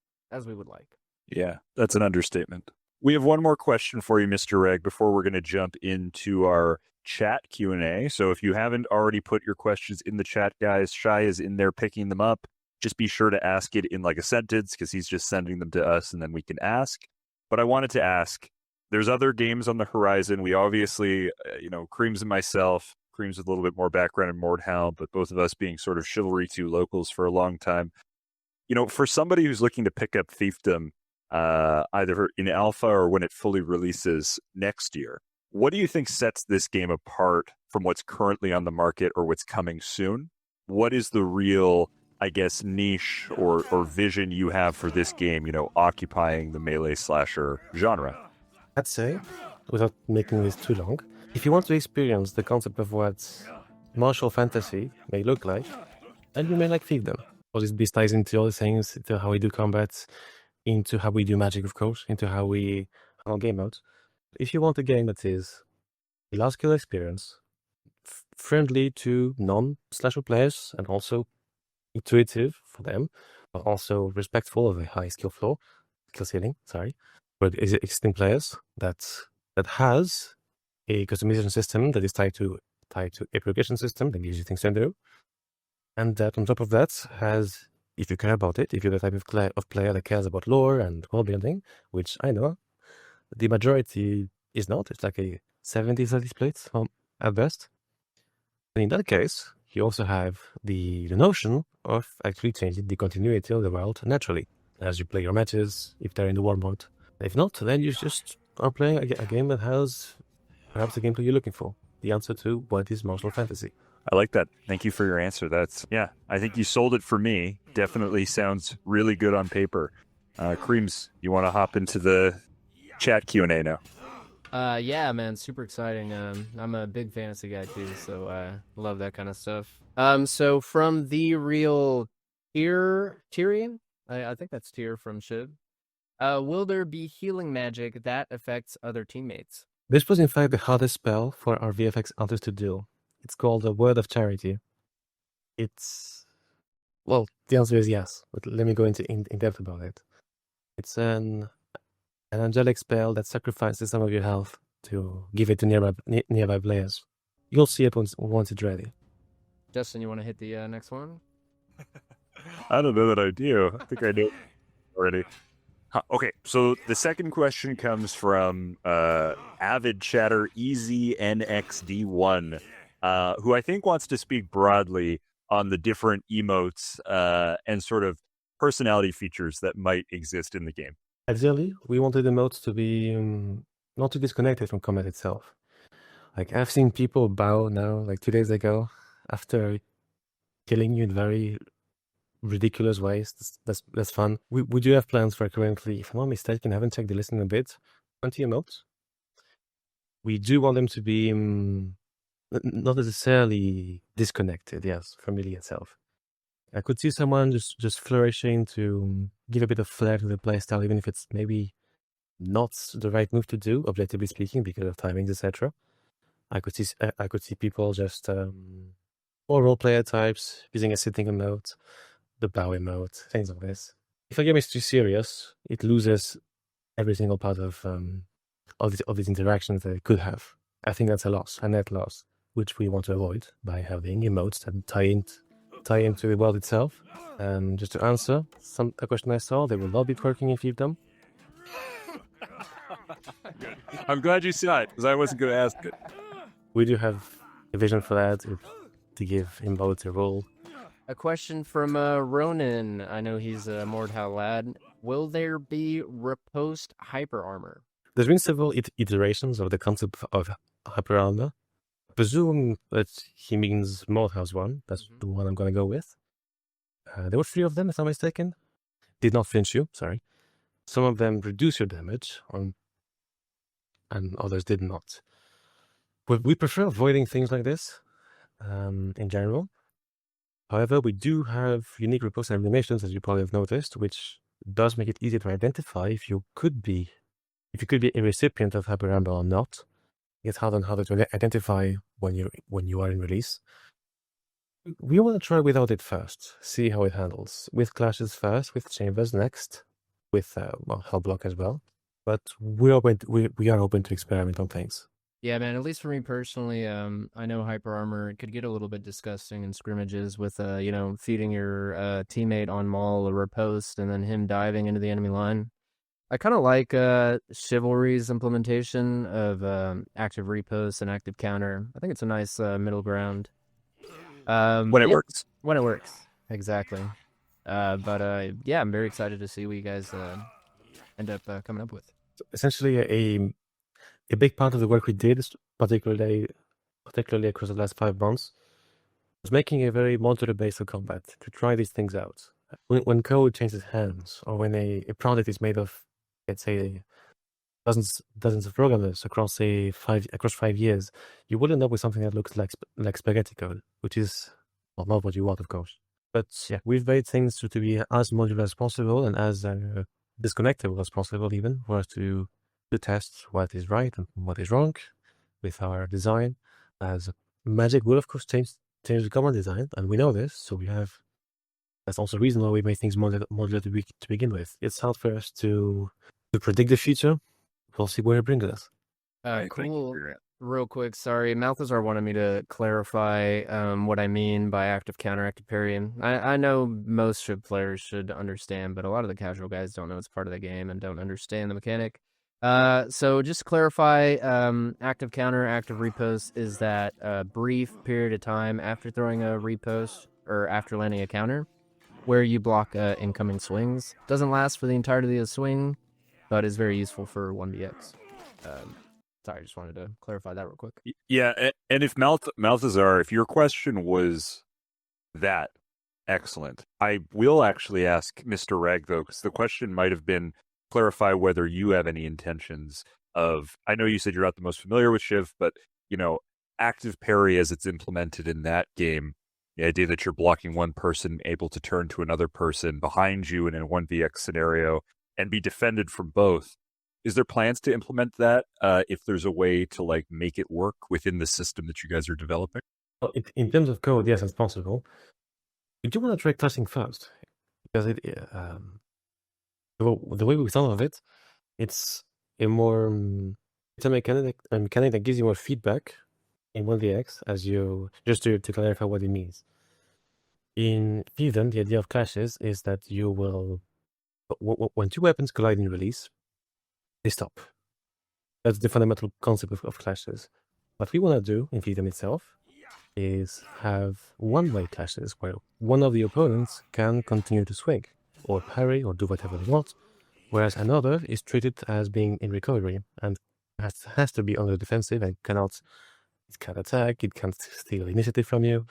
we would like.
Yeah, that's an understatement. We have one more question for you, Mr. Reg, before we're going to jump into our chat Q&A. So if you haven't already put your questions in the chat, guys, Shai is in there picking them up. Just be sure to ask it in like a sentence, because he's just sending them to us and then we can ask. But I wanted to ask, there's other games on the horizon. We obviously, Creams and myself, Creams with a little bit more background in Mordhau, but both of us being sort of Chivalry 2 locals for a long time. For somebody who's looking to pick up Fiefdom, either in alpha or when it fully releases next year, what do you think sets this game apart from what's currently on the market or what's coming soon? What is the real, I guess, niche or vision you have for this game, occupying the melee slasher genre?
I'd say, without making this too long, if you want to experience the concept of what martial fantasy may look like, then you may like Fiefdom. All this ties into all the things, into how we do combat, into how we do magic, of course, into how we handle game modes. If you want a game that is a large-scale experience, friendly to non-slasher players, and also intuitive for them, but also respectful of a high skill ceiling, for existing players, that has a customization system that is tied to a progression system that gives you things to do, and that on top of that has, if you care about it, if you're the type of player that cares about lore and world building, which I know the majority is not. It's like a 70-30 split at best. And in that case, you also have the notion of actually changing the continuity of the world naturally as you play your matches, if they're in the war mode. If not, then you just are playing a game that has perhaps the gameplay you're looking for. The answer to what is martial fantasy.
I like that. Thank you for your answer. I think you sold it for me. Definitely sounds really good on paper. Creams, you want to hop into the chat Q&A now?
Yeah, man, super exciting. I'm a big fantasy guy too, so love that kind of stuff. So from the real Tyrion, I think that's Tyr from Shiv. Will there be healing magic that affects other teammates?
This was in fact the hardest spell for our VFX artists to do. It's called a word of charity. It's, well, the answer is yes, but let me go into in depth about it. It's an angelic spell that sacrifices some of your health to give it to nearby players. You'll see it once it's ready.
Justin, you want to hit the next one?
I don't know that I do. I think I know already. Okay, so the second question comes from avid chatter EasyNXD1, who I think wants to speak broadly on the different emotes and sort of personality features that might exist in the game.
Ideally, we wanted emotes to be not too disconnected from combat itself. Like, I've seen people bow now, like 2 days ago, after killing you in very ridiculous ways. That's fun. We do have plans for currently, if I'm not mistaken, I haven't checked the list in a bit, 20 emotes. We do want them to be not necessarily disconnected, yes, from melee itself. I could see someone just flourishing to give a bit of flair to the playstyle, even if it's maybe not the right move to do, objectively speaking, because of timings, etc. I could see people just more role player types using a sitting emote, the bow emote, things like this. If a game is too serious, it loses every single part of these interactions that it could have. I think that's a net loss, which we want to avoid by having emotes that tie into the world itself. Just to answer a question I saw, they will not be working in Fiefdom.
I'm glad you saw it, because I wasn't going to ask it.
We do have a vision for that, to give emotes a role.
A question from Ronan. I know he's a Mordhau lad. Will there be riposte hyper armor?
There's been several iterations of the concept of hyper armor. I presume that he means Mordhau's one. That's the one I'm going to go with. There were 3 of them, if I'm not mistaken. Did not flinch you, sorry. Some of them reduce your damage, and others did not. We prefer avoiding things like this in general. However, we do have unique riposte animations, as you probably have noticed, which does make it easy to identify if you could be a recipient of hyper armor or not. It's harder and harder to identify when you are in release. We want to try without it first, see how it handles. With clashes first, with chambers next, with Hellblock as well. But we are open to experiment on things.
Yeah, man, at least for me personally, I know hyper armor could get a little bit disgusting in scrimmages with, feeding your teammate on Maul or riposte and then him diving into the enemy line. I kind of like Chivalry's implementation of active riposte and active counter. I think it's a nice middle ground.
When it works.
When it works, exactly. But I'm very excited to see what you guys end up coming up with.
Essentially, a big part of the work we did, particularly across the last 5 months, was making a very modular base of combat to try these things out. When code changes hands, or when a product is made of, let's say, dozens of programmers across 5 years, you will end up with something that looks like spaghetti code, which is not what you want, of course. But yeah, we've made things to be as modular as possible and as disconnectable as possible, even for us to test what is right and what is wrong with our design. As Magic will, of course, change the command design, and we know this, so that's also the reason why we made things modular to begin with. It's hard for us to predict the future. We'll see where it brings us.
Cool. Real quick, sorry. Malthazar wanted me to clarify what I mean by active counter, active parry. I know most players should understand, but a lot of the casual guys don't know it's part of the game and don't understand the mechanic. So just to clarify, active counter, active riposte is that brief period of time after throwing a riposte or after landing a counter where you block incoming swings. Doesn't last for the entirety of the swing, but is very useful for 1vx. Sorry, I just wanted to clarify that real quick.
Yeah, and if Malthazar, if your question was that, excellent. I will actually ask Mr. Rag, though, because the question might have been clarify whether you have any intentions of, I know you said you're not the most familiar with Shiv, but, active parry as it's implemented in that game, the idea that you're blocking one person, able to turn to another person behind you in a 1vx scenario and be defended from both. Is there plans to implement that if there's a way to make it work within the system that you guys are developing?
Well, in terms of code, yes, it's possible. You do want to try clashing first, because the way we thought of it, it's a more it's a mechanic that gives you more feedback in 1vx as you just to clarify what it means. In Fiefdom, the idea of clashes is that you will when two weapons collide in release, they stop. That's the fundamental concept of clashes. What we want to do in Fiefdom itself is have one-way clashes where one of the opponents can continue to swing or parry or do whatever they want, whereas another is treated as being in recovery and has to be on the defensive and it can't attack, it can't steal initiative from you.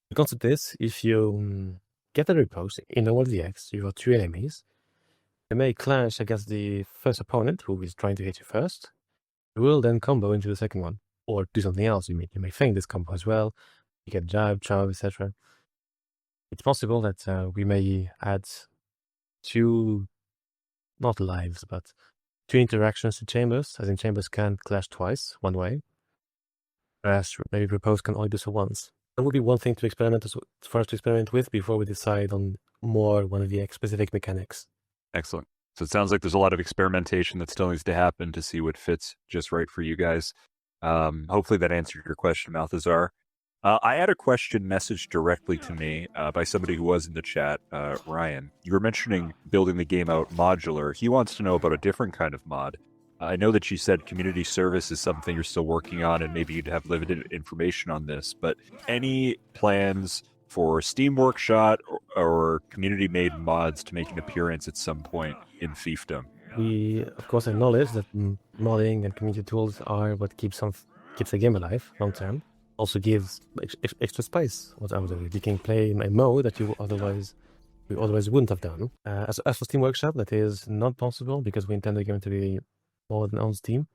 The concept is, if you get a riposte in a 1vx, you have two enemies, they may clash against the first opponent who is trying to hit you first, you will then combo into the second one, or do something else. You may feign this combo as well, you get jab, chop, etc. It's possible that we may add two, not lives, but two interactions to chambers, as in chambers can clash twice, one way, whereas maybe riposte can only do so once. That would be one thing to experiment for us to experiment with before we decide on more 1vx specific mechanics.
Excellent. So it sounds like there's a lot of experimentation that still needs to happen to see what fits just right for you guys. Hopefully that answered your question, Malthazar. I had a question messaged directly to me by somebody who was in the chat, Ryan. You were mentioning building the game out modular. He wants to know about a different kind of mod. I know that you said community service is something you're still working on, and maybe you'd have limited information on this, but any plans for Steam Workshop or community-made mods to make an appearance at some point in Fiefdom?
We, of course, acknowledge that modding and community tools are what keeps the game alive long term. Also gives extra spice. You can play a mode that you otherwise wouldn't have done. As for Steam Workshop, that is not possible because we intend the game to be more than on Steam.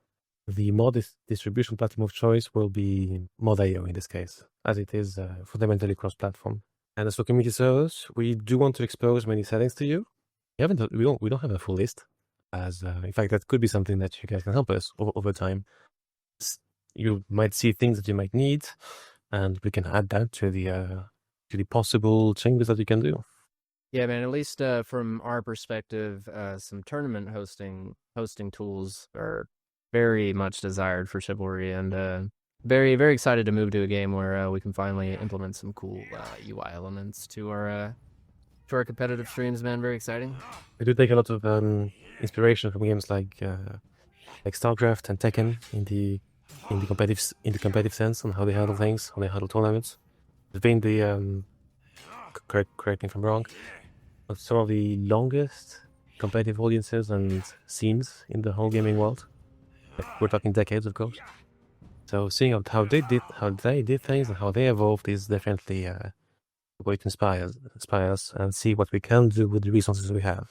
The mod distribution platform of choice will be Mod.io in this case, as it is fundamentally cross-platform. And as for community servers, we do want to expose many settings to you. We don't have a full list, as in fact that could be something that you guys can help us over time. You might see things that you might need, and we can add that to the possible changes that you can do.
Yeah, man. At least from our perspective, some tournament hosting tools are very much desired for Chivalry, and very, very excited to move to a game where we can finally implement some cool UI elements to our competitive streams. Man, very exciting.
We do take a lot of inspiration from games like StarCraft and Tekken in the competitive sense on how they handle things, how they handle tournaments. It's been the correct me if I'm wrong, but some of the longest competitive audiences and scenes in the whole gaming world. We're talking decades, of course. So seeing how they did things and how they evolved is definitely a way to inspire us and see what we can do with the resources we have.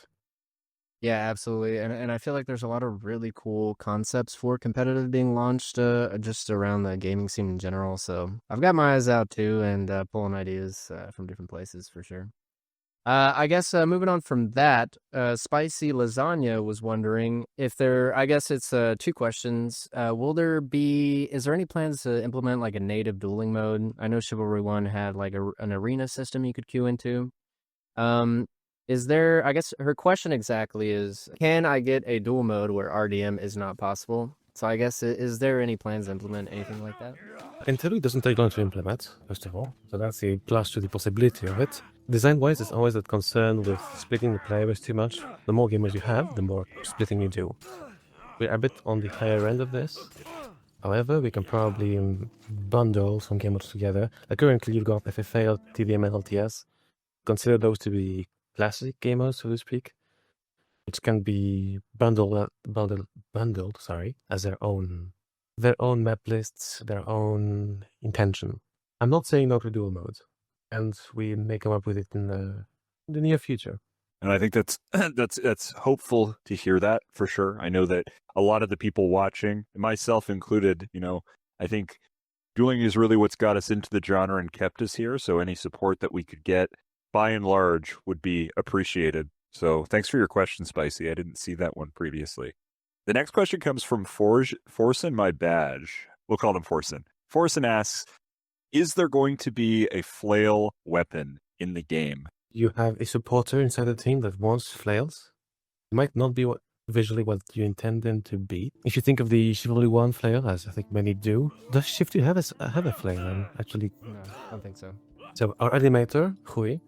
Yeah, absolutely. And I feel like there's a lot of really cool concepts for competitive being launched just around the gaming scene in general. So I've got my eyes out too, and pulling ideas from different places for sure. I guess moving on from that, Spicy Lasagna was wondering if I guess it's two questions. Is there any plans to implement like a native dueling mode? I know Chivalry 1 had like an arena system you could queue into. I guess her question exactly is, can I get a duel mode where RDM is not possible? So I guess, is there any plans to implement anything like that?
Entirely doesn't take long to implement, first of all, so that's a plus to the possibility of it. Design-wise, there's always that concern with splitting the players too much. The more gamers you have, the more splitting you do. We're a bit on the higher end of this. However, we can probably bundle some gamers together. Currently, you've got FFA, TVM, and LTS. Consider those to be classic gamers, so to speak, which can be bundled, as their own map lists, their own intention. I'm not saying no to dual mode, and we may come up with it in the near future.
And I think that's that's hopeful to hear that for sure. I know that a lot of the people watching, myself included, I think dueling is really what's got us into the genre and kept us here. So any support that we could get, by and large, would be appreciated. So thanks for your question, Spicy. I didn't see that one previously. The next question comes from Forsen My Badge. We'll call him Forsen. Forsen asks, Is there going to be a flail weapon in the game?
You have a supporter inside the team that wants flails. It might not be visually what you intend them to be. If you think of the Chivalry 1 flail, as I think many do, does Shifty have a flail? Actually,
No, I don't think so.
so our animator, Hui,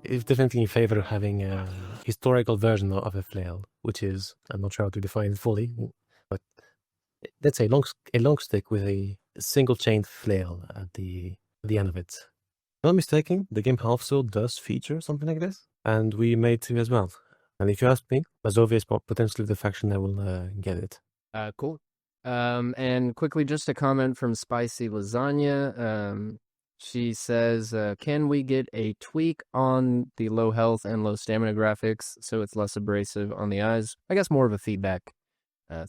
is definitely in favor of having a historical version of a flail, which is, I'm not sure how to define it fully, but let's say a long stick with a single chained flail at the end of it. If I'm not mistaken, the game also does feature something like this, and we made two as well. And if you ask me, Mazovia is potentially the faction that will get it.
Cool. And quickly, just a comment from Spicy Lasagna. She says, can we get a tweak on the low health and low stamina graphics so it's less abrasive on the eyes? I guess more of a feedback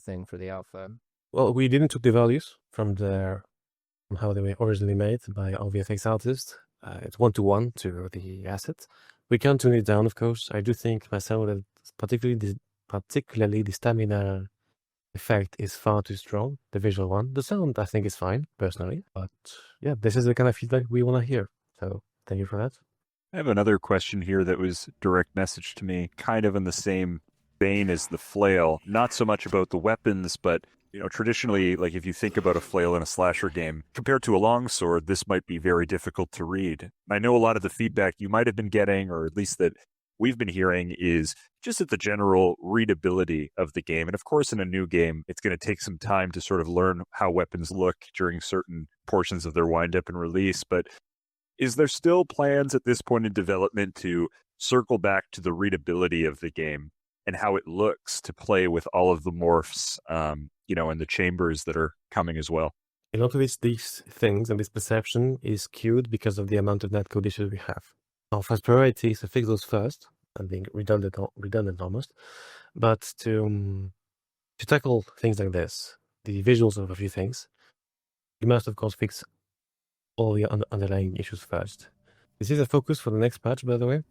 thing for the alpha.
Well, we didn't took the values from how they were originally made by our VFX artist. It's 1-to-1 to the asset. We can tune it down, of course. I do think myself that particularly the stamina effect is far too strong, the visual one. The sound, I think, is fine, personally. But yeah, this is the kind of feedback we want to hear. So thank you for that.
I have another question here that was direct message to me, kind of in the same vein as the flail. Not so much about the weapons, but traditionally, like if you think about a flail in a slasher game, compared to a longsword, this might be very difficult to read. I know a lot of the feedback you might have been getting, or at least that we've been hearing, is just at the general readability of the game. And of course, in a new game, it's going to take some time to sort of learn how weapons look during certain portions of their wind-up and release. But is there still plans at this point in development to circle back to the readability of the game and how it looks to play with all of the morphs, and the chambers that are coming as well?
A lot of these things and this perception is skewed because of the amount of netcode issues we have. Our first priority is to fix those first, and being redundant almost. But to tackle things like this, the visuals of a few things, you must of course fix all the underlying issues first. This is a focus for the next patch, by the way.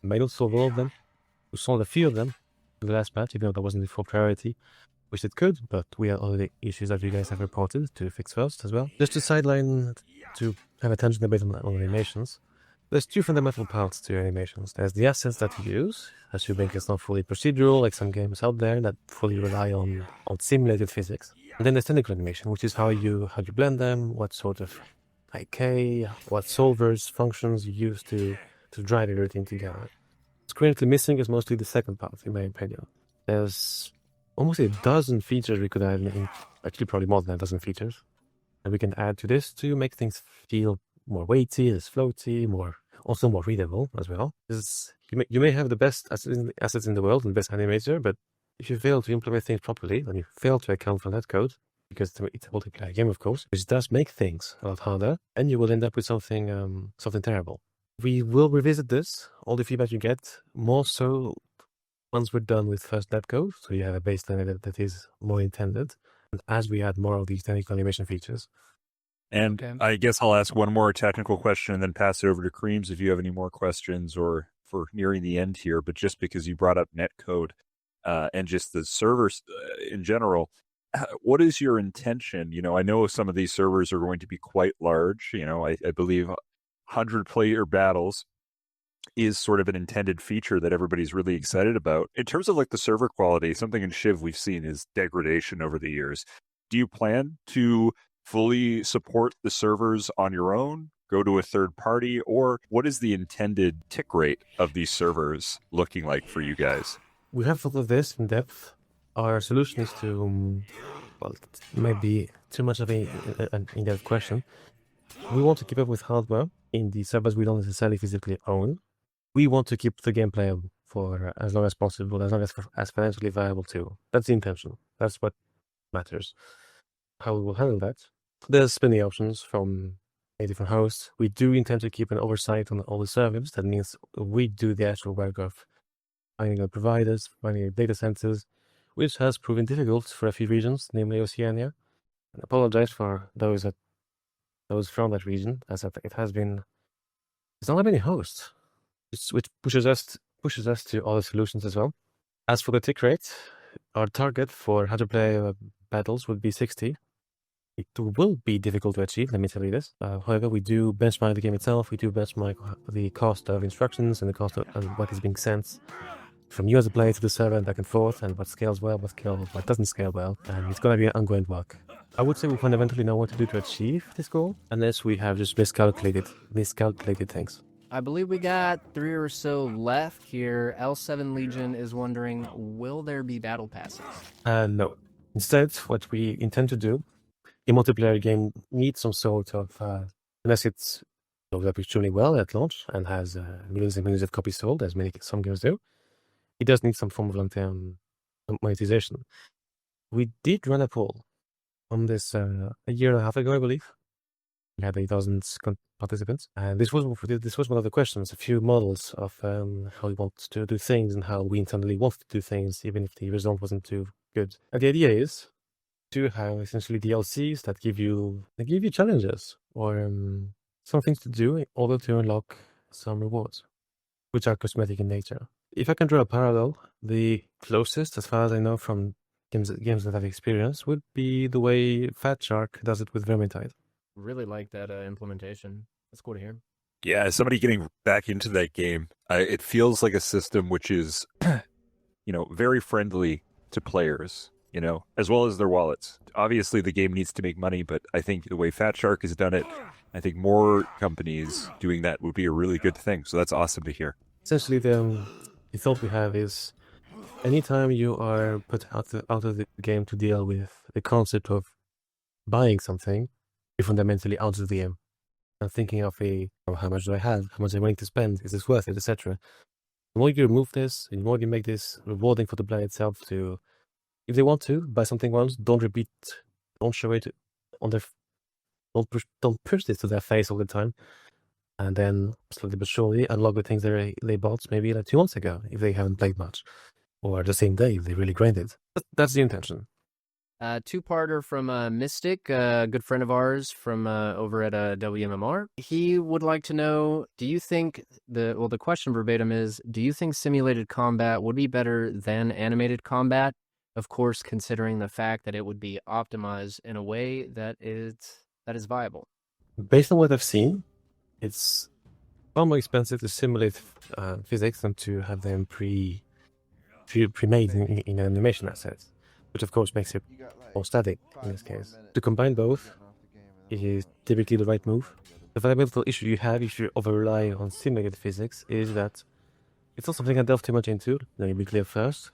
I might not solve all of them. We solved a few of them in the last patch, even though that wasn't the full priority. Wish it could, but we have all the issues that you guys have reported to fix first as well. Just to sideline, to have a tangent debate on animations, there's two fundamental parts to animations. There's the assets that you use, assuming it's not fully procedural, like some games out there that fully rely on simulated physics. And then there's technical animation, which is how you blend them, what sort of IK, what solvers, functions you use to drive everything together. What's currently missing is mostly the second part, in my opinion. There's almost a dozen features we could add in, actually probably more than a dozen features, and we can add to this to make things feel more weighty, less floaty, also more readable as well. You may have the best assets in the world and the best animator, but if you fail to implement things properly, and you fail to account for that code, because it's a multiplayer game, of course, which does make things a lot harder, and you will end up with something terrible. We will revisit this, all the feedback you get, more so once we're done with first netcode, so you have a baseline that is more intended, and as we add more of these technical animation features.
And okay. I guess I'll ask one more technical question and then pass it over to Creams if you have any more questions or for nearing the end here. But just because you brought up netcode and just the servers in general, what is your intention? I know some of these servers are going to be quite large. I believe 100-player battles is sort of an intended feature that everybody's really excited about. In terms of like the server quality, something in Shiv we've seen is degradation over the years. Do you plan to fully support the servers on your own, go to a third party, or what is the intended tick rate of these servers looking like for you guys?
We have thought of this in depth. Our solution is to, well, it might be too much of an in-depth question. We want to keep up with hardware in the servers we don't necessarily physically own. We want to keep the game playable for as long as possible, as long as financially viable too. That's the intention. That's what matters. How we will handle that. There's many options from a different host. We do intend to keep an oversight on all the servers. That means we do the actual work of finding the providers, finding the data centers, which has proven difficult for a few regions, namely Oceania. And I apologize for those from that region, as it has been. There's not that many hosts, which pushes us to other solutions as well. As for the tick rate, our target for 100-player battles would be 60. It will be difficult to achieve, let me tell you this. However, we do benchmark the game itself. We do benchmark the cost of instructions and the cost of what is being sent from you as a player to the server and back and forth, and what scales well, what doesn't scale well. And it's going to be an ongoing work. I would say we fundamentally know what to do to achieve this goal, unless we have just miscalculated things.
I believe we got 3 or so left here. L7 Legion is wondering, will there be battle passes?
No. Instead, what we intend to do, a multiplayer game needs some sort of, unless it's goes up extremely well at launch and has millions and millions of copies sold, as some games do, it does need some form of long-term monetization. We did run a poll on this a year and a half ago, I believe. We had 8,000 participants, and this was one of the questions. A few models of how we want to do things and how we internally want to do things, even if the result wasn't too good. And the idea is to have essentially DLCs that give you challenges or some things to do in order to unlock some rewards, which are cosmetic in nature. If I can draw a parallel, the closest, as far as I know, from games that I've experienced, would be the way Fat Shark does it with Vermintide.
Really like that implementation. That's cool to hear.
Yeah, as somebody getting back into that game, it feels like a system which is, very friendly to players, as well as their wallets. Obviously, the game needs to make money, but I think the way Fat Shark has done it, I think more companies doing that would be a really good thing. So that's awesome to hear.
Essentially, the thought we have is anytime you are put out of the game to deal with the concept of buying something, you're fundamentally out of the game and thinking of how much do I have, how much I'm willing to spend, is this worth it, etc. The more you remove this, the more you make this rewarding for the player itself to, if they want to buy something once, don't repeat, don't show it on their, don't push this to their face all the time, and then slowly but surely unlock the things they bought maybe like 2 months ago if they haven't played much, or the same day if they really grinded. That's the intention.
Two-parter from Mystic, a good friend of ours from over at WMMR. He would like to know, do you think the question verbatim is, do you think simulated combat would be better than animated combat? Of course, considering the fact that it would be optimized in a way that is viable.
Based on what I've seen, it's far more expensive to simulate physics than to have them pre-made in animation assets, which of course makes it more static in this case. To combine both is typically the right move. The fundamental issue you have if you over-rely on simulated physics is that it's not something I delve too much into, let me be clear first,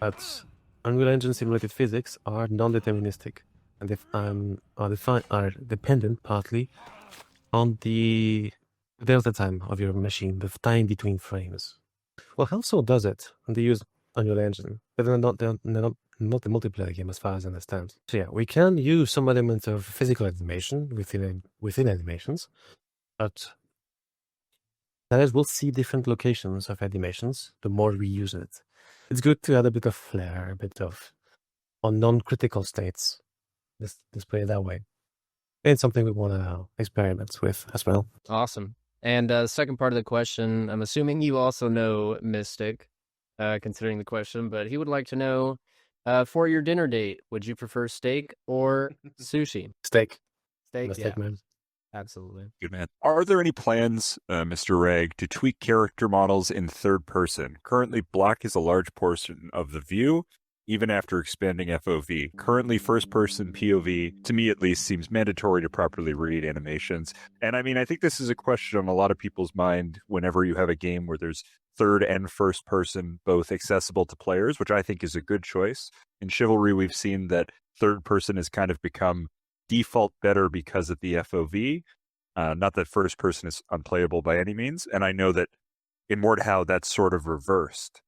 but Unreal Engine simulated physics are non-deterministic and they are dependent partly on the delta time of your machine, the time between frames. Well, Hellsoul does it, and they use Unreal Engine, but they're not the multiplayer game as far as I understand. So yeah, we can use some element of physical animation within animations, but players will see different locations of animations the more we use it. It's good to add a bit of flair, a bit of on non-critical states. Let's play it that way. It's something we want to experiment with as well.
Awesome. And second part of the question, I'm assuming you also know Mystic, considering the question, but he would like to know, for your dinner date, would you prefer steak or sushi?
Steak.
Steak,
Yeah. Steak, man.
Absolutely.
Good man. Are there any plans, Mr. Reg, to tweak character models in third person? Currently, black is a large portion of the view, even after expanding FOV. Currently, first-person POV, to me at least, seems mandatory to properly read animations. And I mean, I think this is a question on a lot of people's mind whenever you have a game where there's third and first person both accessible to players, which I think is a good choice. In Chivalry, we've seen that third person has kind of become default better because of the FOV. Not that first person is unplayable by any means. And I know that in Mordhau, that's sort of reversed.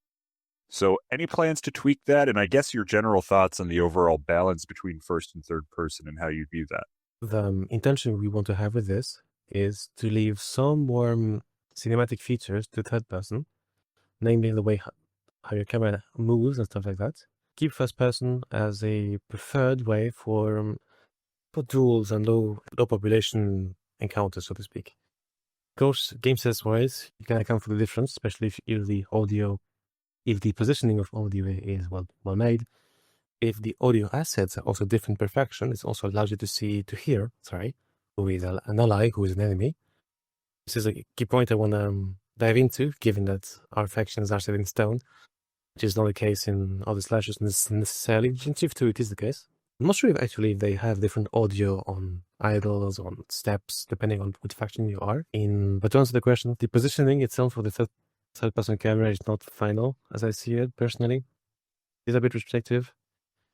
So any plans to tweak that? And I guess your general thoughts on the overall balance between first and third person and how you view that.
The intention we want to have with this is to leave some more cinematic features to third person, namely the way how your camera moves and stuff like that. Keep first person as a preferred way for duels and low population encounters, so to speak. Of course, game sense wise, you can account for the difference, especially if the positioning of audio is well made. if the audio assets are also different per faction, it also allows you to hear, who is an ally, who is an enemy. This is a key point I want to dive into, given that our factions are set in stone, which is not the case in other slashers necessarily. In Civ 2, it is the case. I'm not sure if actually they have different audio on idols, on steps, depending on which faction you are in. But to answer the question, the positioning itself for the third-person camera is not final, as I see it personally. It's a bit restrictive.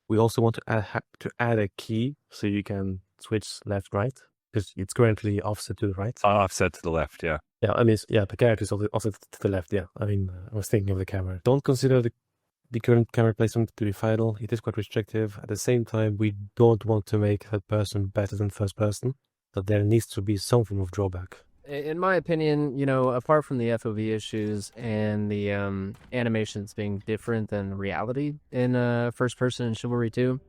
We also want to add a key so you can switch left-right, because it's currently offset to the right.
Offset to the left, yeah.
Yeah, I mean, yeah, the character is offset to the left, yeah. I mean, I was thinking of the camera. Don't consider the current camera placement to be final. It is quite restrictive. At the same time, we don't want to make third person better than first person, but there needs to be some form of drawback.
In my opinion, apart from the FOV issues and the animations being different than reality in first person in Chivalry 2,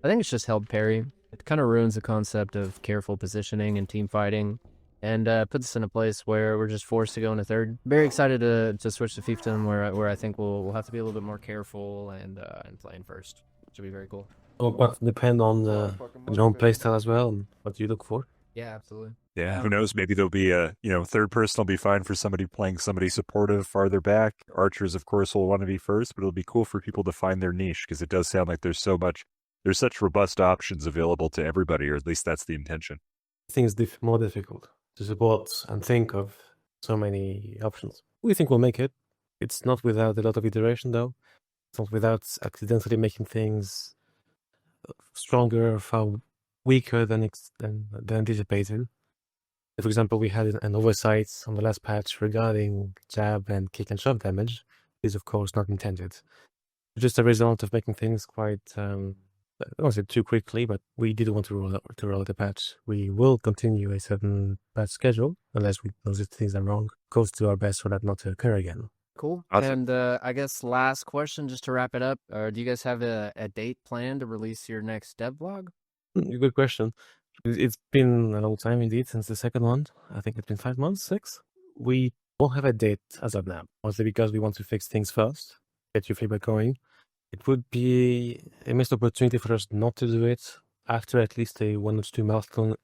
I think it's just held parry. It kind of ruins the concept of careful positioning and team fighting, and puts us in a place where we're just forced to go into third. Very excited to switch to Fiefdom, where I think we'll have to be a little bit more careful and playing first, which will be very cool.
But depend on your own playstyle as well and what you look for.
Yeah, absolutely.
Yeah, who knows? Maybe there'll be a, third person will be fine for somebody playing somebody supportive farther back. Archers, of course, will want to be first, but it'll be cool for people to find their niche, because it does sound like there's such robust options available to everybody, or at least that's the intention.
Things more difficult to support and think of so many options. We think we'll make it. It's not without a lot of iteration, though. It's not without accidentally making things stronger or far weaker than anticipated. For example, we had an oversight on the last patch regarding jab and kick and shove damage. Is of course not intended. Just a result of making things quite, I don't say too quickly, but we didn't want to roll out the patch. We will continue a certain patch schedule unless we notice things are wrong. Goes to our best for that not to occur again.
Cool.
Awesome.
And I guess last question, just to wrap it up, do you guys have a date planned to release your next dev vlog?
Good question. It's been a long time indeed since the second one. I think it's been 5 months, 6. We don't have a date as of now, mostly because we want to fix things first, get your feedback going. It would be a missed opportunity for us not to do it after at least 1 or 2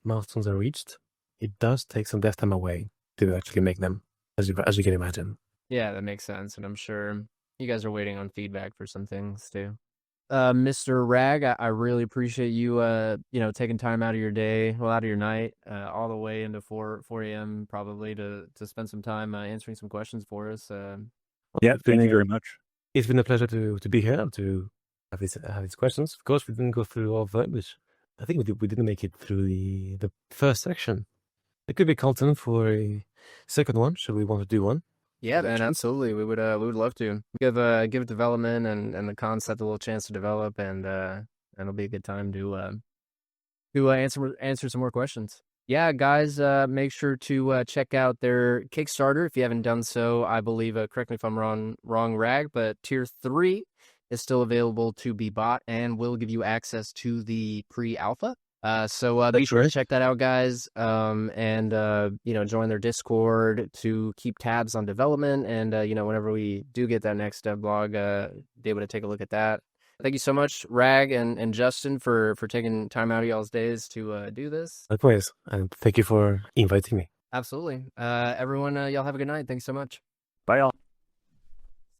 milestones are reached. It does take some dev time away to actually make them, as you can imagine.
Yeah, that makes sense, and I'm sure you guys are waiting on feedback for some things too. Mr. Rag, I really appreciate you, taking time out of your day, out of your night, all the way into 4 a.m. probably to spend some time answering some questions for us.
Yeah, thank you very much.
It's been a pleasure to be here to have these questions. Of course, we didn't go through all of them, which I think we didn't make it through the first section. It could be content for a second one. Should we want to do one?
Yeah, man, absolutely. We would love to give development and the concept a little chance to develop, and it'll be a good time to answer some more questions. Yeah, guys, make sure to check out their Kickstarter if you haven't done so. I believe, correct me if I'm wrong, Rag, but Tier 3 is still available to be bought and will give you access to the pre-alpha. So be sure to check that out, guys. And join their Discord to keep tabs on development. And whenever we do get that next blog, be able to take a look at that. Thank you so much, Rag and Justin, for taking time out of y'all's days to do this.
Likewise, and thank you for inviting me.
Absolutely. Everyone, y'all have a good night. Thanks so much.